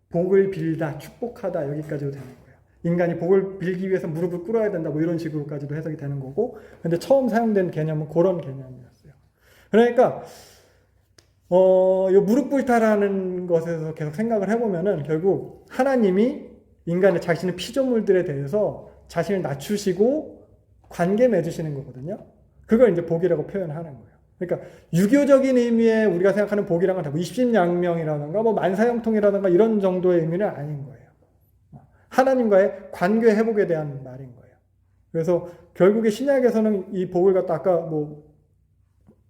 복을 빌다 축복하다 여기까지도 되는 거예요. 인간이 복을 빌기 위해서 무릎을 꿇어야 된다 뭐 이런 식으로까지도 해석이 되는 거고, 근데 처음 사용된 개념은 그런 개념이었어요. 그러니까 이 무릎 꿇다라는 것에서 계속 생각을 해보면은 결국 하나님이 인간의 자신의 피조물들에 대해서 자신을 낮추시고 관계 맺으시는 거거든요. 그걸 이제 복이라고 표현하는 거예요. 그러니까 유교적인 의미의 우리가 생각하는 복이랑은 뭐 입신양명이라든가 뭐 만사형통이라든가 이런 정도의 의미는 아닌 거예요. 하나님과의 관계 회복에 대한 말인 거예요. 그래서 결국에 신약에서는 이 복을 갖다 아까 뭐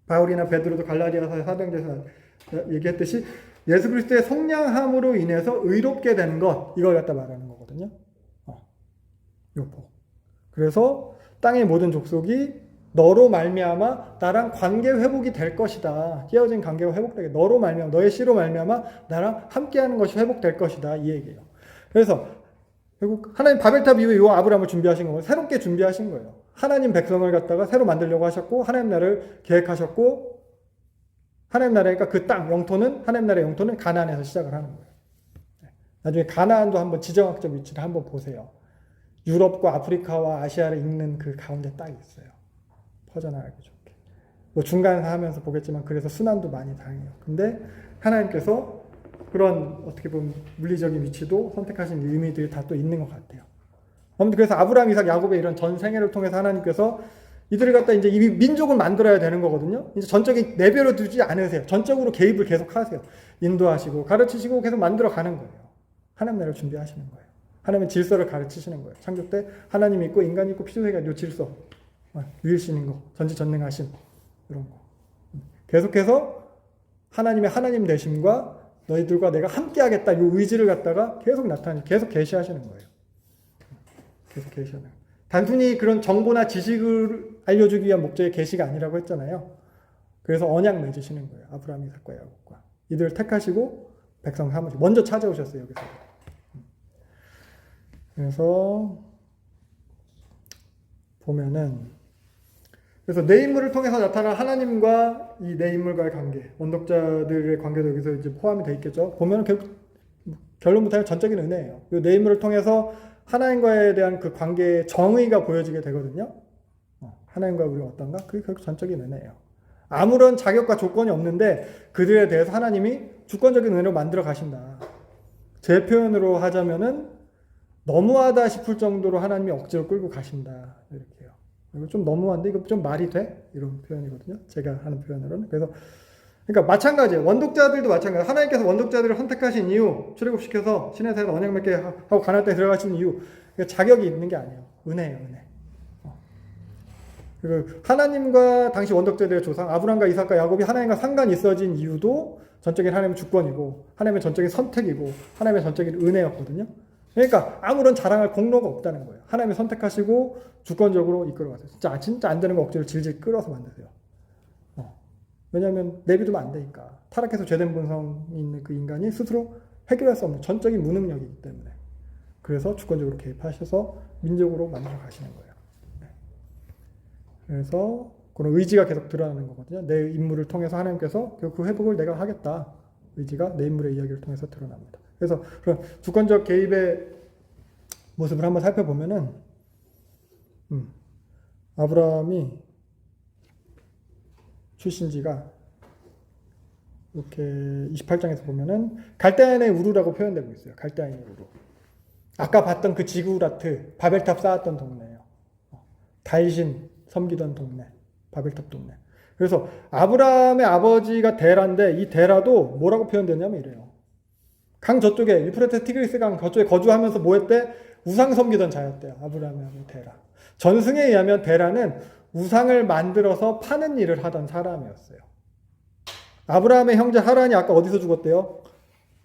바울이나 베드로도 갈라디아서 사도행전에서 얘기했듯이 예수 그리스도의 성량함으로 인해서 의롭게 되는 것, 이걸 갖다 말하는 거거든요. 요 복. 그래서 땅의 모든 족속이 너로 말미암아 나랑 관계 회복이 될 것이다. 깨어진 관계가 회복되게 너로 말미암아 너의 씨로 말미암아 나랑 함께하는 것이 회복될 것이다 이 얘기예요. 그래서 결국 하나님 바벨탑 이후에 이 아브라함을 준비하신 거고 새롭게 준비하신 거예요. 하나님 백성을 갖다가 새로 만들려고 하셨고 하나님 나라를 계획하셨고 하나님 나라니까 그 땅 영토는 하나님 나라의 영토는 가나안에서 시작을 하는 거예요. 나중에 가나안도 한번 지정학적 위치를 한번 보세요. 유럽과 아프리카와 아시아를 잇는 그 가운데 딱 있어요. 퍼져나가기 좋게. 뭐 중간에서 하면서 보겠지만 그래서 순환도 많이 당해요. 근데 하나님께서 그런 어떻게 보면 물리적인 위치도 선택하신 의미들이 다 또 있는 것 같아요. 아무튼 그래서 아브라함, 이삭, 야곱의 이런 전 생애를 통해서 하나님께서 이들을 갖다 이제 이 민족을 만들어야 되는 거거든요. 이제 전적인 내버려 두지 않으세요. 전적으로 개입을 계속 하세요. 인도하시고 가르치시고 계속 만들어 가는 거예요. 하나님 나라를 준비하시는 거예요. 하나님의 질서를 가르치시는 거예요. 창조 때 하나님이 있고 인간이 있고 피조세계가 요 질서, 유일신인 거, 전지전능하신 이런 거. 계속해서 하나님의 하나님 되심과 너희들과 내가 함께하겠다 이 의지를 갖다가 계속 계속 계시하시는 거예요. 계속 계시하는. 단순히 그런 정보나 지식을 알려주기 위한 목적의 계시가 아니라고 했잖아요. 그래서 언약 맺으시는 거예요. 아브라함, 이삭과 야곱과 이들을 택하시고 백성 삼으시고 먼저 찾아오셨어요. 여기서. 그래서 보면은 그래서 내 인물을 통해서 나타난 하나님과 이 내 인물과의 관계, 원독자들의 관계도 여기서 이제 포함이 되어 있겠죠. 보면은 결론부터는 전적인 은혜예요. 내 인물을 통해서 하나님과에 대한 그 관계의 정의가 보여지게 되거든요. 하나님과 우리가 어떤가? 그게 결국 전적인 은혜예요. 아무런 자격과 조건이 없는데 그들에 대해서 하나님이 주권적인 은혜로 만들어 가신다. 제 표현으로 하자면은 너무하다 싶을 정도로 하나님이 억지로 끌고 가신다. 이렇게요. 이거 좀 너무한데 이거 좀 말이 돼? 이런 표현이거든요. 제가 하는 표현으로는. 그래서 그러니까 마찬가지예요. 원독자들도 마찬가지예요. 하나님께서 원독자들을 선택하신 이유, 출애굽시켜서 신의 사에서 언약 맺게 하고 가나안 땅에 들어가신 이유, 그러니까 자격이 있는 게 아니에요. 은혜예요, 은혜. 그리고 하나님과 당시 원독자들의 조상 아브라함과 이삭과 야곱이 하나님과 상관이 있어진 이유도 전적인 하나님의 주권이고 하나님의 전적인 선택이고 하나님의 전적인 은혜였거든요. 그러니까 아무런 자랑할 공로가 없다는 거예요. 하나님이 선택하시고 주권적으로 이끌어가세요. 진짜 안 되는 거 억지로 질질 끌어서 만드세요. 왜냐하면 내비두면 안 되니까. 타락해서 죄된 본성이 있는 그 인간이 스스로 해결할 수 없는 전적인 무능력이기 때문에. 그래서 주권적으로 개입하셔서 민족으로 만들어 가시는 거예요. 그래서 그런 의지가 계속 드러나는 거거든요. 내 인물을 통해서 하나님께서 그 회복을 내가 하겠다. 의지가 내 인물의 이야기를 통해서 드러납니다. 그래서 그런 주권적 개입의 모습을 한번 살펴보면은 아브라함이 출신지가 이렇게 28장에서 보면은 갈대아인의 우르라고 표현되고 있어요. 갈대아인의 우르. 아까 봤던 그 지구라트 바벨탑 쌓았던 동네예요. 다이신 섬기던 동네, 바벨탑 동네. 그래서 아브라함의 아버지가 데라인데 이 데라도 뭐라고 표현되냐면 이래요. 강 저쪽에 유프라테스 티그리스 강 저쪽에 거주하면서 뭐 했대? 우상 섬기던 자였대요. 아브라함의 아버지 데라. 전승에 의하면 데라는 우상을 만들어서 파는 일을 하던 사람이었어요. 아브라함의 형제 하란이 아까 어디서 죽었대요?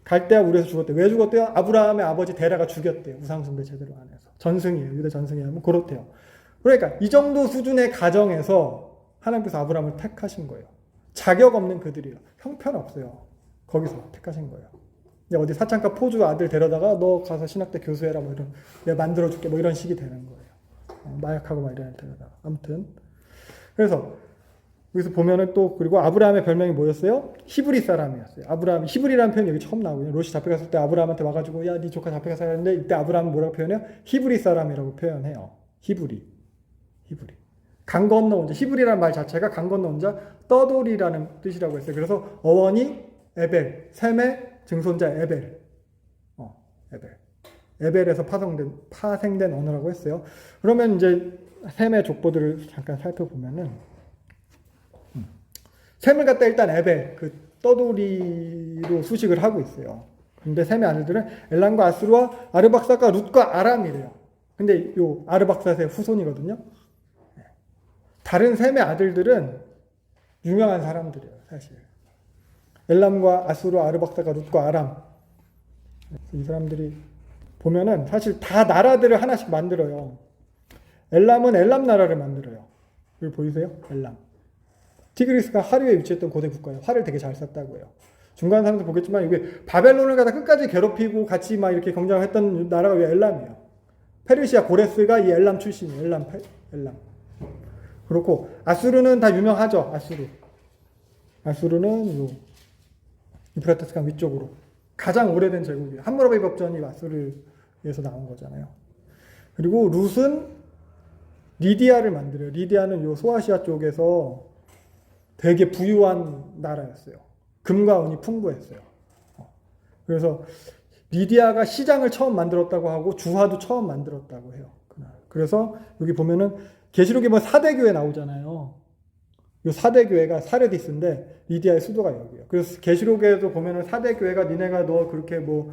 갈대아 우르에서 죽었대요. 왜 죽었대요? 아브라함의 아버지 데라가 죽였대요. 우상숭배 제대로 안 해서. 전승이에요. 유대 전승에 하면 그렇대요. 그러니까 이 정도 수준의 가정에서 하나님께서 아브라함을 택하신 거예요. 자격 없는 그들이에요. 형편없어요. 거기서 택하신 거예요. 어디 사창가 포주 아들 데려다가 너 가서 신학대 교수해라 뭐 이런 내가 만들어줄게 뭐 이런 식이 되는 거예요. 마약하고 막 이런 애 데려다가 아무튼 그래서 여기서 보면은 또 그리고 아브라함의 별명이 뭐였어요? 히브리 사람이었어요. 아브라함 히브리라는 표현이 여기 처음 나오고요. 롯이 잡혀갔을 때 아브라함한테 와가지고 야 네 조카 잡혀가서 하는데 이때 아브라함은 뭐라고 표현해요? 히브리 사람이라고 표현해요. 히브리. 강 건너 온 자. 히브리라는 말 자체가 강 건너 온 자 떠돌이라는 뜻이라고 했어요. 그래서 어원이 에벨, 셈의 증손자 에벨. 에벨에서 파생된 언어라고 했어요. 그러면 이제 셈의 족보들을 잠깐 살펴보면은 셈을 갖다 일단 에벨, 그 떠돌이로 수식을 하고 있어요. 근데 셈의 아들들은 엘람과 아스루와 아르박사과 룻과 아람이래요. 근데 요 아르박사의 후손이거든요. 다른 셈의 아들들은 유명한 사람들이에요, 사실. 엘람과 아수르, 아르박사가 룻과 아람. 이 사람들이 보면은 사실 다 나라들을 하나씩 만들어요. 엘람은 엘람 나라를 만들어요. 여기 보이세요? 엘람. 티그리스가 하류에 위치했던 고대 국가예요. 활을 되게 잘 썼다고 해요. 중간 사람들 보겠지만 이게 바벨론을 갖다 끝까지 괴롭히고 같이 막 이렇게 경쟁했던 나라가 왜 엘람이에요. 페르시아 고레스가 이 엘람 출신이에요. 엘람. 그렇고 아수르는 다 유명하죠. 아수르는 요 유프라테스 강 위쪽으로 가장 오래된 제국이에요. 함무라비 법전이 아수르에서 나온 거잖아요. 그리고 룻은 리디아를 만들어요. 리디아는 요 소아시아 쪽에서 되게 부유한 나라였어요. 금과 은이 풍부했어요. 그래서 리디아가 시장을 처음 만들었다고 하고 주화도 처음 만들었다고 해요. 그래서 여기 보면은 계시록에 뭐 4대 교회 나오잖아요. 이 4대 교회가 사레디스인데 리디아의 수도가 여기예요. 그래서 계시록에도 보면은 4대 교회가 니네가 너 그렇게 뭐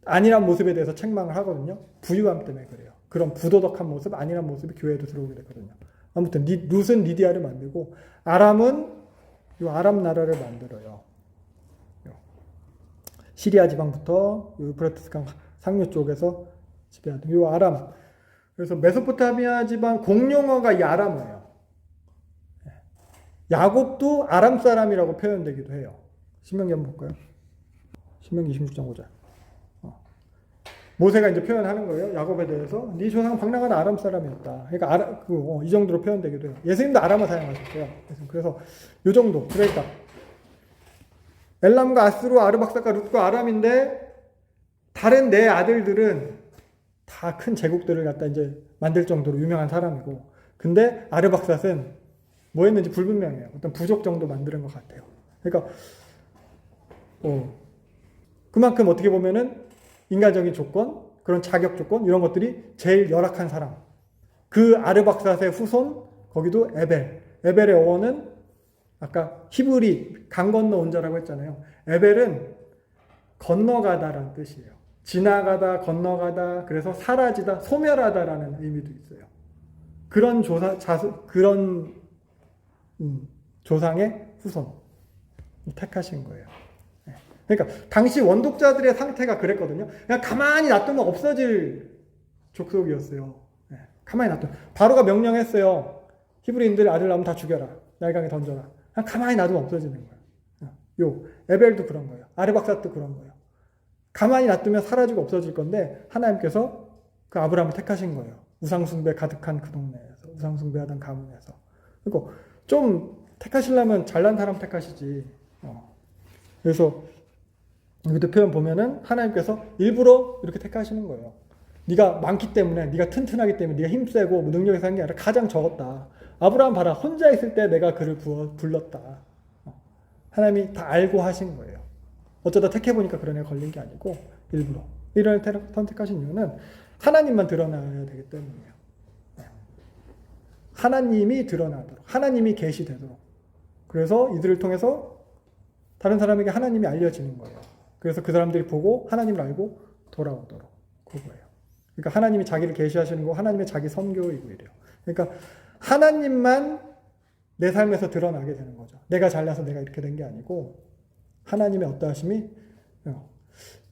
안일한 모습에 대해서 책망을 하거든요. 부유함 때문에 그래요. 그런 부도덕한 모습, 안일한 모습이 교회에도 들어오게 되거든요. 아무튼 룻은 리디아를 만들고 아람은 이 아람 나라를 만들어요. 시리아 지방부터 유프라테스 강 상류 쪽에서 지배하던 이 아람. 그래서 메소포타미아 지방 공용어가 이 아람어예요. 야곱도 아람 사람이라고 표현되기도 해요. 신명기 한번 볼까요? 신명기 26장 5절. 모세가 이제 표현하는 거예요. 야곱에 대해서 네 조상은 방랑한 아람 사람이었다. 그러니까 이 정도로 표현되기도 해요. 예수님도 아람어 사용하셨어요. 그래서 이 정도. 그러니까 엘람과 아스루, 아르박사과 룻과 아람인데 다른 네 아들들은 다 큰 제국들을 갖다 이제 만들 정도로 유명한 사람이고, 근데 아르박삿은 뭐 했는지 불분명해요. 어떤 부족 정도 만드는 것 같아요. 그러니까 그만큼 어떻게 보면은 인간적인 조건, 그런 자격 조건 이런 것들이 제일 열악한 사람. 그 아르박삿의 후손 거기도 에벨. 에벨의 어원은 아까 히브리 강 건너 온 자라고 했잖아요. 에벨은 건너가다라는 뜻이에요. 지나가다, 건너가다, 그래서 사라지다, 소멸하다라는 의미도 있어요. 그런 조상의 후손 택하신 거예요. 그러니까 당시 원독자들의 상태가 그랬거든요. 그냥 가만히 놔두면 없어질 족속이었어요. 가만히 놔두면 바로가 명령했어요. 히브리인들 아들 낳으면 다 죽여라. 날강에 던져라. 그냥 가만히 놔두면 없어지는 거예요. 요 에벨도 그런 거예요. 아르박삿도 그런 거예요. 가만히 놔두면 사라지고 없어질 건데 하나님께서 그 아브라함을 택하신 거예요. 우상숭배 가득한 그 동네에서, 우상숭배하던 가문에서. 그리고 좀 택하시려면 잘난 사람 택하시지. 그래서 여기도 표현 보면은 하나님께서 일부러 이렇게 택하시는 거예요. 네가 많기 때문에, 네가 튼튼하기 때문에, 네가 힘세고 뭐 능력이 산 게 아니라 가장 적었다. 아브라함 봐라, 혼자 있을 때 내가 그를 불렀다. 하나님이 다 알고 하신 거예요. 어쩌다 택해보니까 그런 애가 걸린 게 아니고 일부러. 이런 애를 선택하신 이유는 하나님만 드러나야 되기 때문이에요. 하나님이 드러나도록, 하나님이 계시되도록. 그래서 이들을 통해서 다른 사람에게 하나님이 알려지는 거예요. 그래서 그 사람들이 보고 하나님을 알고 돌아오도록. 그거예요. 그러니까 하나님이 자기를 계시하시는 거, 하나님의 자기 선교이고 이래요. 그러니까 하나님만 내 삶에서 드러나게 되는 거죠. 내가 잘나서 내가 이렇게 된 게 아니고 하나님의 어떠하심이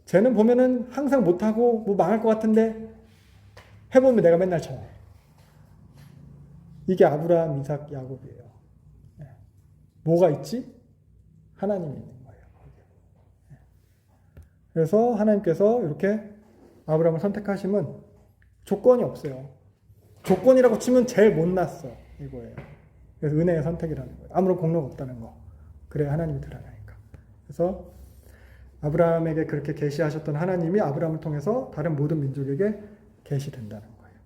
쟤는 보면은 항상 못하고 뭐 망할 것 같은데 해보면 내가 맨날 져. 이게 아브라함, 이삭, 야곱이에요. 뭐가 있지? 하나님이 있는 거예요. 그래서 하나님께서 이렇게 아브라함을 선택하시면 조건이 없어요. 조건이라고 치면 제일 못났어. 이거예요. 그래서 은혜의 선택이라는 거예요. 아무런 공로가 없다는 거. 그래야 하나님이 드러나니까. 그래서 아브라함에게 그렇게 계시하셨던 하나님이 아브라함을 통해서 다른 모든 민족에게 계시된다는 거예요.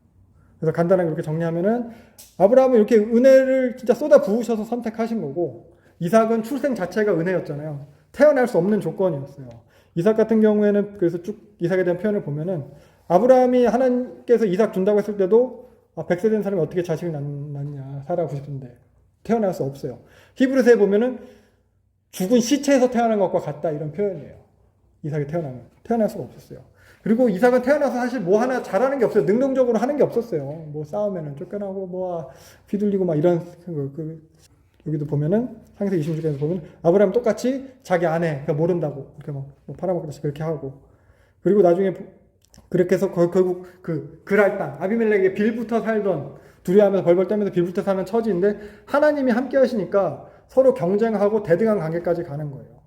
그래서 간단하게 이렇게 정리하면은 아브라함은 이렇게 은혜를 진짜 쏟아 부으셔서 선택하신 거고, 이삭은 출생 자체가 은혜였잖아요. 태어날 수 없는 조건이었어요. 이삭 같은 경우에는 그래서 쭉 이삭에 대한 표현을 보면은 아브라함이 하나님께서 이삭 준다고 했을 때도 100세 된 사람이 어떻게 자식을 낳냐 살아가고 싶은데 태어날 수 없어요. 히브리서에 보면은 죽은 시체에서 태어난 것과 같다 이런 표현이에요. 이삭이 태어날 수가 없었어요. 그리고 이삭은 태어나서 사실 뭐 하나 잘하는 게 없어요. 능동적으로 하는 게 없었어요. 뭐 싸우면은 쫓겨나고 뭐 휘둘리고 막 이런 여기도 보면은 창세기 26장에서 보면 아브라함 똑같이 자기 아내 그러니까 모른다고 이렇게 뭐 팔아먹듯이 그렇게 하고, 그리고 나중에 그렇게 해서 결국 그 그랄 땅 아비멜렉에게 빌부터 살던 두려워하면서 벌벌 떨면서 빌부터 사는 처지인데 하나님이 함께 하시니까 서로 경쟁하고 대등한 관계까지 가는 거예요.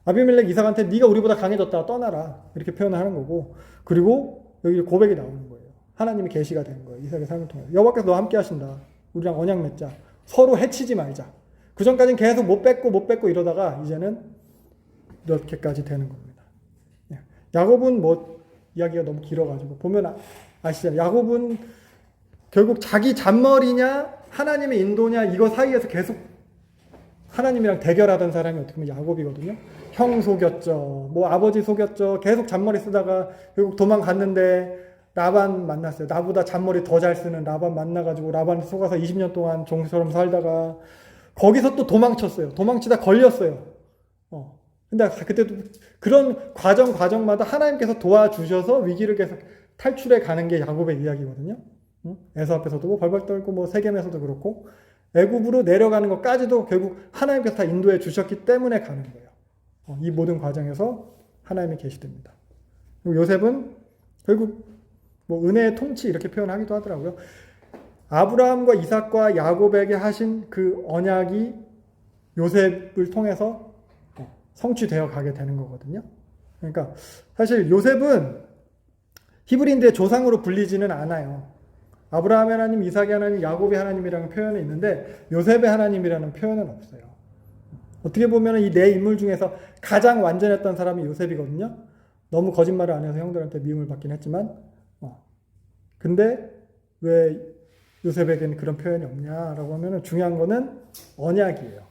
아비멜렉 이삭한테 네가 우리보다 강해졌다 떠나라 이렇게 표현을 하는 거고, 그리고 여기 고백이 나오는 거예요. 하나님이 계시가 된 거예요. 이삭의 삶을 통해서 여호와께서 너와 함께 하신다. 우리랑 언약 맺자. 서로 해치지 말자. 그 전까지는 계속 못 뺏고 이러다가 이제는 이렇게까지 되는 겁니다. 야곱은 뭐 이야기가 너무 길어가지고 보면 아시잖아요. 야곱은 결국 자기 잔머리냐 하나님의 인도냐 이거 사이에서 계속 하나님이랑 대결하던 사람이 어떻게 보면 야곱이거든요. 형 속였죠. 뭐 아버지 속였죠. 계속 잔머리 쓰다가 결국 도망갔는데 라반 만났어요. 나보다 잔머리 더 잘 쓰는 라반 만나가지고 라반 속아서 20년 동안 종처럼 살다가 거기서 또 도망쳤어요. 도망치다 걸렸어요. 근데 그때도 그런 과정마다 하나님께서 도와주셔서 위기를 계속 탈출해 가는 게 야곱의 이야기거든요. 에서 앞에서도 뭐 벌벌 떨고 뭐 세겜에서도 그렇고 애굽으로 내려가는 것까지도 결국 하나님께서 다 인도해 주셨기 때문에 가는 거예요. 이 모든 과정에서 하나님이 계시됩니다. 그리고 요셉은 결국 뭐 은혜의 통치 이렇게 표현하기도 하더라고요. 아브라함과 이삭과 야곱에게 하신 그 언약이 요셉을 통해서 성취되어 가게 되는 거거든요. 그러니까 사실 요셉은 히브리인들의 조상으로 불리지는 않아요. 아브라함의 하나님, 이삭의 하나님, 야곱의 하나님이라는 표현이 있는데 요셉의 하나님이라는 표현은 없어요. 어떻게 보면 이 네 인물 중에서 가장 완전했던 사람이 요셉이거든요. 너무 거짓말을 안 해서 형들한테 미움을 받긴 했지만 근데 왜 요셉에게는 그런 표현이 없냐라고 하면 중요한 거는 언약이에요.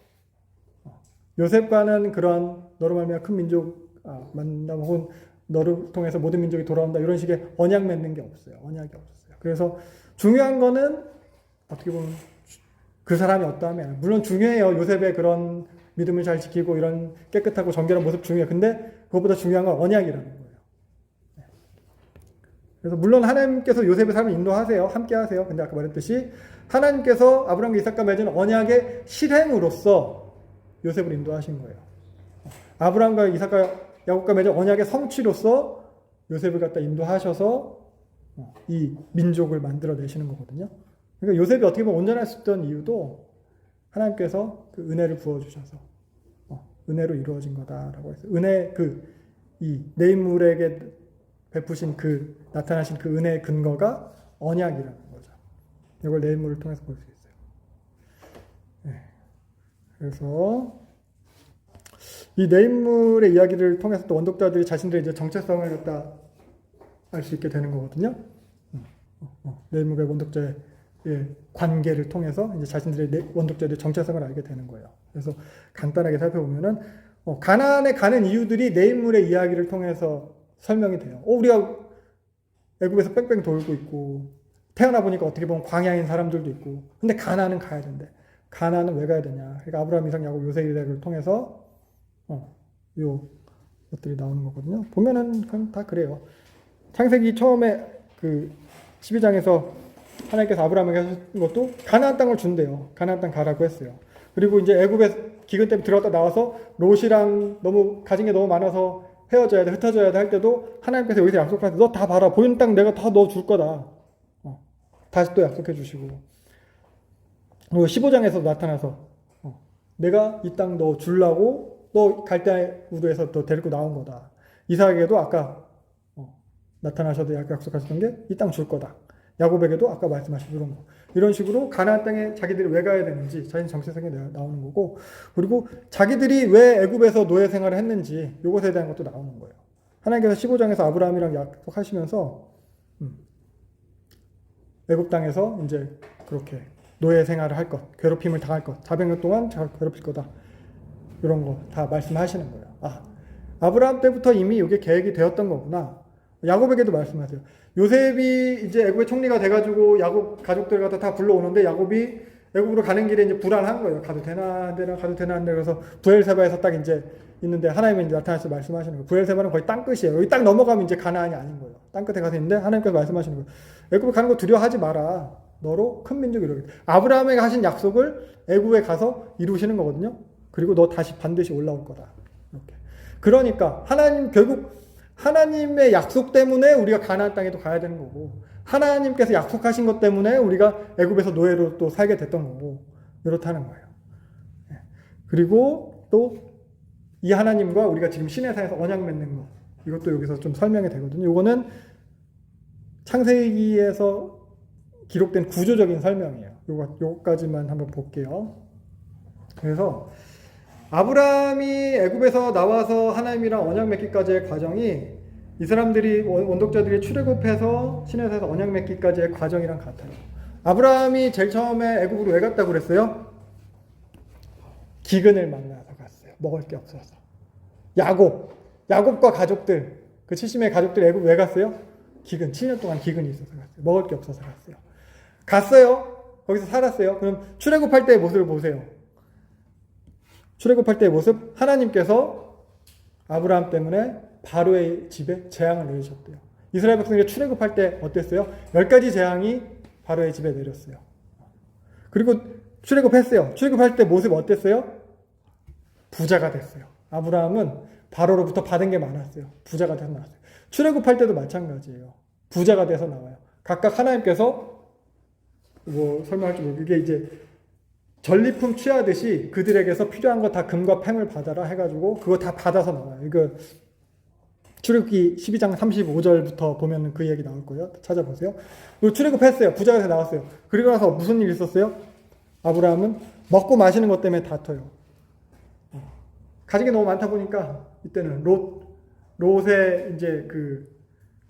요셉과는 그런 너로 말미암아 큰 민족 만남 혹은 너를 통해서 모든 민족이 돌아온다 이런 식의 언약 맺는 게 없어요. 언약이 없었어요. 그래서 중요한 거는 어떻게 보면 그 사람이 어떠하면 물론 중요해요. 요셉의 그런 믿음을 잘 지키고 이런 깨끗하고 정결한 모습 중요해요. 근데 그것보다 중요한 건 언약이라는 거예요. 그래서 물론 하나님께서 요셉의 삶을 인도하세요. 함께 하세요. 근데 아까 말했듯이 하나님께서 아브라함과 이삭과 맺은 언약의 실행으로서 요셉을 인도하신 거예요. 아브라함과 이삭과 야곱과 맺은 언약의 성취로서 요셉을 갖다 인도하셔서 이 민족을 만들어내시는 거거든요. 그러니까 요셉이 어떻게 보면 온전할 수 있던 이유도 하나님께서 그 은혜를 부어주셔서 은혜로 이루어진 거다라고 해서 은혜 이 내 인물에게 베푸신 나타나신 그 은혜의 근거가 언약이라는 거죠. 이걸 내 인물을 통해서 볼 수 있어요. 네. 그래서 이 내 인물의 이야기를 통해서 또 원독자들이 자신들의 이제 정체성을 갖다 알 수 있게 되는 거거든요. 내 인물과 원독자의 관계를 통해서 이제 자신들의 원독자들의 정체성을 알게 되는 거예요. 그래서 간단하게 살펴보면은 가나안에 가는 이유들이 내 인물의 이야기를 통해서 설명이 돼요. 우리가 애굽에서 뺑뺑 돌고 있고 태어나 보니까 어떻게 보면 광야인 사람들도 있고 근데 가나안은 가야 된대. 가나안은 왜 가야 되냐? 그러니까 아브라함, 이삭, 야곱, 요셉을 통해서 요 것들이 나오는 거거든요. 보면은 그냥 다 그래요. 창세기 처음에 12장에서 하나님께서 아브라함에게 하신 것도 가나안 땅을 준대요. 가나안 땅 가라고 했어요. 그리고 이제 애굽에 기근 때문에 들어갔다 나와서 롯이랑 너무 가진 게 너무 많아서 헤어져야 돼, 흩어져야 돼 할 때도 하나님께서 여기서 약속하셔서 너 다 봐라. 보이는 땅 내가 다 너 줄 거다. 다시 또 약속해 주시고. 그리고 15장에서 나타나서 내가 이 땅 너 주려고 너 갈대 우르에서 너 데리고 나온 거다. 이삭에게도 아까 나타나셔도 약속하셨던 게 이 땅 줄 거다. 야곱에게도 아까 말씀하신 그런 거. 이런 식으로 가나안 땅에 자기들이 왜 가야 되는지 자신 정체성이 나오는 거고, 그리고 자기들이 왜 애굽에서 노예 생활을 했는지 이것에 대한 것도 나오는 거예요. 하나님께서 15장에서 아브라함이랑 약속하시면서 애굽 땅에서 이제 그렇게 노예 생활을 할 것, 괴롭힘을 당할 것, 400년 동안 괴롭힐 거다. 이런 거 다 말씀하시는 거예요. 아브라함 때부터 이미 이게 계획이 되었던 거구나. 야곱에게도 말씀하세요. 요셉이 이제 애굽의 총리가 돼가지고 야곱 가족들 갖다 다 불러오는데 야곱이 애굽으로 가는 길에 이제 불안한 거예요. 가도 되나 안 되나, 가도 되나 안 되나. 그래서 부엘세바에서 딱 이제 있는데 하나님이 이제 나타나서 말씀하시는 거예요. 부엘세바는 거의 땅끝이에요. 여기 딱 넘어가면 이제 가나안이 아닌 거예요. 땅끝에 가서 있는데 하나님께서 말씀하시는 거예요. 애굽에 가는 거 두려워하지 마라. 너로 큰 민족이 이루겠다. 아브라함에게 하신 약속을 애굽에 가서 이루시는 거거든요. 그리고 너 다시 반드시 올라올 거다. 이렇게. 그러니까 결국 하나님의 약속 때문에 우리가 가나안 땅에도 가야 되는 거고, 하나님께서 약속하신 것 때문에 우리가 애굽에서 노예로 또 살게 됐던 거고, 이렇다는 거예요. 그리고 또 이 하나님과 우리가 지금 시내산에서 언약 맺는 거, 이것도 여기서 좀 설명이 되거든요. 이거는 창세기에서 기록된 구조적인 설명이에요. 요거까지만 한번 볼게요. 그래서 아브라함이 애굽에서 나와서 하나님이랑 언약 맺기까지의 과정이 이 사람들이 원독자들이 출애굽해서 시내산에서 언약 맺기까지의 과정이랑 같아요. 아브라함이 제일 처음에 애굽으로 왜 갔다고 그랬어요? 기근을 만나서 갔어요. 먹을 게 없어서. 야곱과 가족들, 그 70명의 가족들이 애굽 왜 갔어요? 7년 동안 기근이 있어서 갔어요. 먹을 게 없어서 갔어요. 거기서 살았어요. 그럼 출애굽할 때의 모습을 보세요. 출애굽할 때의 모습, 하나님께서 아브라함 때문에 바로의 집에 재앙을 내리셨대요. 이스라엘 백성이 출애굽할 때 어땠어요? 10가지 재앙이 바로의 집에 내렸어요. 그리고 출애굽했어요. 출애굽할 때 모습 어땠어요? 부자가 됐어요. 아브라함은 바로로부터 받은 게 많았어요. 부자가 돼서 나왔어요. 출애굽할 때도 마찬가지예요. 부자가 돼서 나와요. 각각 하나님께서 설명할지 모르겠어요. 이게 이제 전리품 취하듯이 그들에게서 필요한 거 다 금과 팽을 받아라 해가지고 그거 다 받아서 나와요. 이거 출애굽기 12장 35절부터 보면 그 얘기 나올 거예요. 찾아보세요. 그리고 출애굽했어요. 부자가 돼서 나왔어요. 그리고 나서 무슨 일이 있었어요? 아브라함은 먹고 마시는 것 때문에 다퉈요. 가진 게 너무 많다 보니까 이때는 롯의 이제 그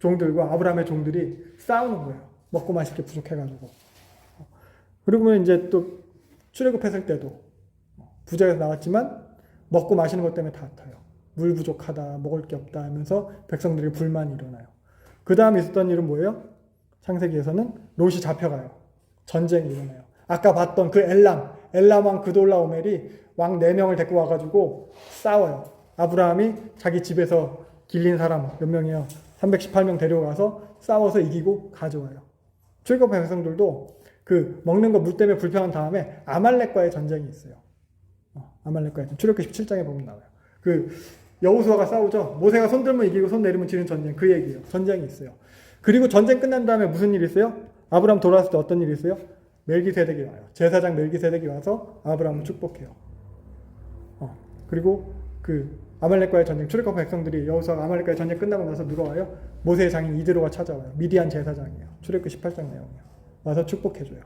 종들과 아브라함의 종들이 싸우는 거예요. 먹고 마실 게 부족해가지고. 그리고 이제 또 출애굽했을 때도 부자에서 나왔지만 먹고 마시는 것 때문에 다퉈요. 물 부족하다, 먹을 게 없다 하면서 백성들이 불만이 일어나요. 그 다음에 있었던 일은 뭐예요? 창세기에서는 롯이 잡혀가요. 전쟁이 일어나요. 아까 봤던 그 엘람 왕 그돌라오멜이 왕 4명을 데리고 와가지고 싸워요. 아브라함이 자기 집에서 길린 사람 몇 명이에요? 318명 데려가서 싸워서 이기고 가져와요. 출애굽 백성들도 그 먹는 거 물 때문에 불평한 다음에 아말렉과의 전쟁이 있어요. 아말렉과의 출애굽기 17장에 보면 나와요. 그 여호수아가 싸우죠. 모세가 손 들면 이기고 손 내리면 지는 전쟁, 그 얘기예요. 전쟁이 있어요. 그리고 전쟁 끝난 다음에 무슨 일이 있어요? 아브라함 돌아왔을 때 어떤 일이 있어요? 멜기세덱이 와요. 제사장 멜기세덱이 와서 아브라함을 축복해요. 그리고 그 아말렉과의 전쟁, 출애굽 백성들이 여호수아가 아말렉과의 전쟁 끝나고 나서 누가 와요? 모세의 장인 이드로가 찾아와요. 미디안 제사장이에요. 출애굽기 18장 내용이에요. 와서 축복해줘요.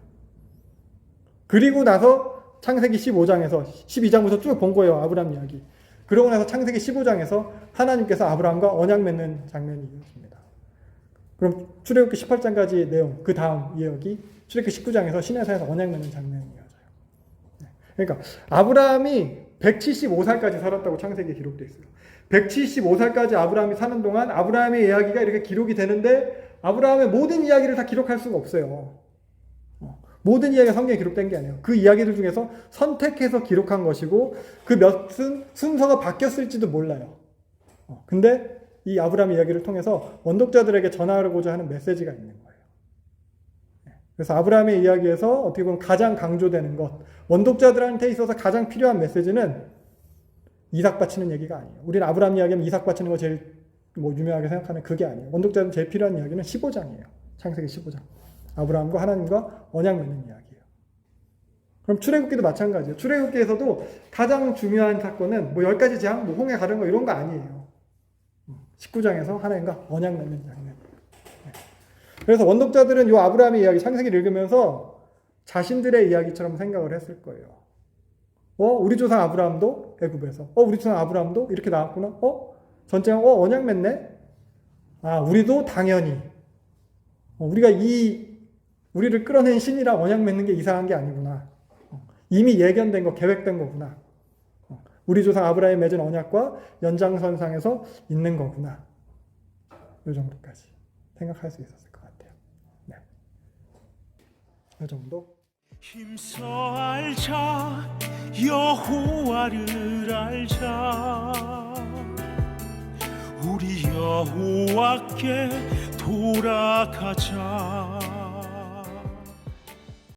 그리고 나서 창세기 15장에서 12장부터 쭉 본 거예요. 아브라함 이야기. 그러고 나서 창세기 15장에서 하나님께서 아브라함과 언약 맺는 장면이 이어집니다. 그럼 출애굽기 18장까지 내용, 그 다음 이야기 출애굽기 19장에서 시내산에서 언약 맺는 장면이 이어져요. 그러니까 아브라함이 175살까지 살았다고 창세기에 기록되어 있어요. 175살까지 아브라함이 사는 동안 아브라함의 이야기가 이렇게 기록이 되는데 아브라함의 모든 이야기를 다 기록할 수가 없어요. 모든 이야기가 성경에 기록된 게 아니에요. 그 이야기들 중에서 선택해서 기록한 것이고 그 몇은 순서가 바뀌었을지도 몰라요. 근데 이 아브라함 이야기를 통해서 원독자들에게 전하고자 하는 메시지가 있는 거예요. 그래서 아브라함의 이야기에서 어떻게 보면 가장 강조되는 것, 원독자들한테 있어서 가장 필요한 메시지는 이삭 바치는 얘기가 아니에요. 우리는 아브라함 이야기하면 이삭 바치는 거 제일 유명하게 생각하는 그게 아니에요. 원독자들은 제일 필요한 이야기는 15장이에요. 창세기 15장. 아브라함과 하나님과 언약 맺는 이야기예요. 그럼 출애굽기도 마찬가지예요. 출애굽기에서도 가장 중요한 사건은 10가지 재앙, 홍해 가른 거 이런 거 아니에요. 19장에서 하나님과 언약 맺는 장면. 그래서 원독자들은 이 아브라함의 이야기, 창세기를 읽으면서 자신들의 이야기처럼 생각을 했을 거예요. 우리 조상 아브라함도 애굽에서, 우리 조상 아브라함도 이렇게 나왔구나. 전쟁, 언약 맺네. 우리도 당연히. 우리가 우리를 끌어낸 신이랑 언약 맺는 게 이상한 게 아니구나. 이미 예견된 거, 계획된 거구나. 우리 조상 아브라함이 맺은 언약과 연장선상에서 있는 거구나. 이 정도까지 생각할 수 있었을 것 같아요. 네. 이 정도. 힘써 알자 여호와를 알자 우리 여호와께 돌아가자